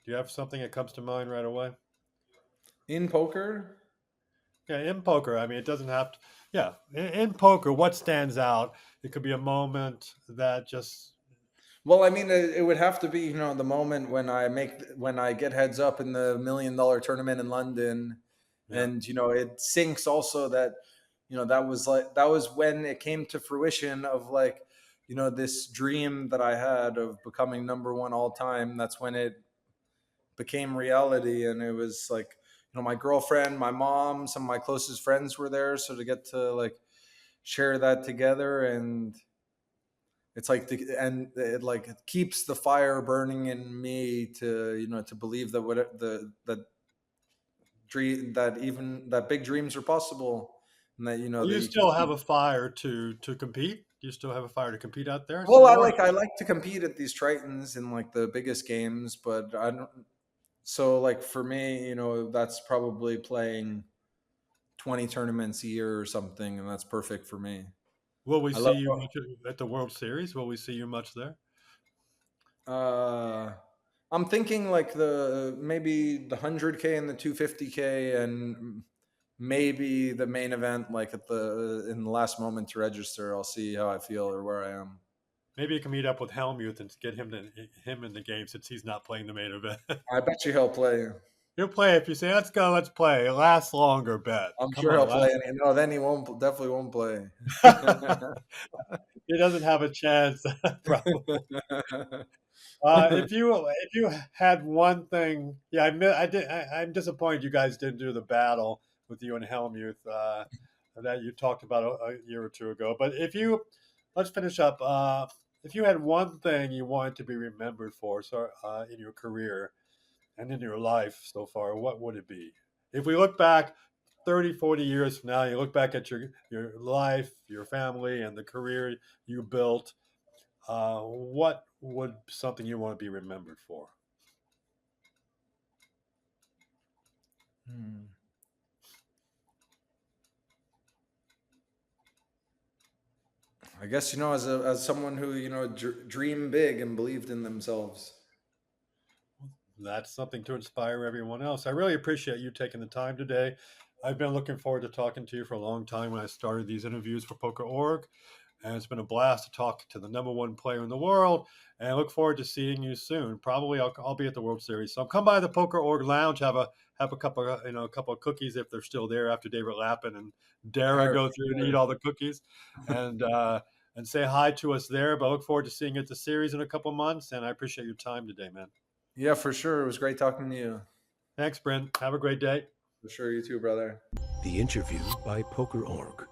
Do you have something that comes to mind right away? In poker. Yeah, in poker. I mean, it doesn't have to. Yeah, in poker, what stands out? It could be a moment that just. Well, I mean, it would have to be, the moment when I get heads up in the $1 million tournament in London. Yeah. And it sinks also that that was when it came to fruition of like this dream that I had of becoming number one all time. That's when it became reality. And it was like, my girlfriend, my mom, some of my closest friends were there, so to get to like share that together. And it's like and it like it keeps the fire burning in me to to believe that what the that dream, that even that big dreams are possible, and that Do that you you can still have keep. a fire to compete? Do you still have a fire to compete out there some Well, more? I like to compete at these tritons in like the biggest games, but I don't. So like for me, that's probably playing 20 tournaments a year or something, and that's perfect for me. Will we I see love. you much at the World Series? Will we see you much there? Uh, I'm thinking like the maybe the 100K and the 250K, and maybe the main event, like in the last moment to register. I'll see how I feel or where I am. Maybe you can meet up with Helmuth and get him in the game since he's not playing the main event. I bet you he'll play. He'll play if you say, "Let's go, let's play." It lasts longer, bet. I'm Come sure on, he'll play. last. And no, then he won't. Definitely won't play. He doesn't have a chance, probably. If you had one thing, yeah, I'm disappointed you guys didn't do the battle with you and Helmuth that you talked about a year or two ago. But let's finish up. If you had one thing you wanted to be remembered for, so in your career and in your life so far, what would it be? If we look back 30, 40 years from now, you look back at your life, your family, and the career you built, what would something you want to be remembered for? Hmm. I guess as someone who dreamed big and believed in themselves. That's something to inspire everyone else. I really appreciate you taking the time today. I've been looking forward to talking to you for a long time when I started these interviews for PokerOrg, and it's been a blast to talk to the number one player in the world. And I look forward to seeing you soon. Probably I'll be at the World Series, so come by the PokerOrg Lounge, have a couple of, a couple of cookies if they're still there after David Lappin and All Dara right, go for through and eat sure. all the cookies, and say hi to us there. But I look forward to seeing you at the series in a couple months. And I appreciate your time today, man. Yeah, for sure. It was great talking to you. Thanks, Bryn. Have a great day. For sure, you too, brother. The interview by PokerOrg.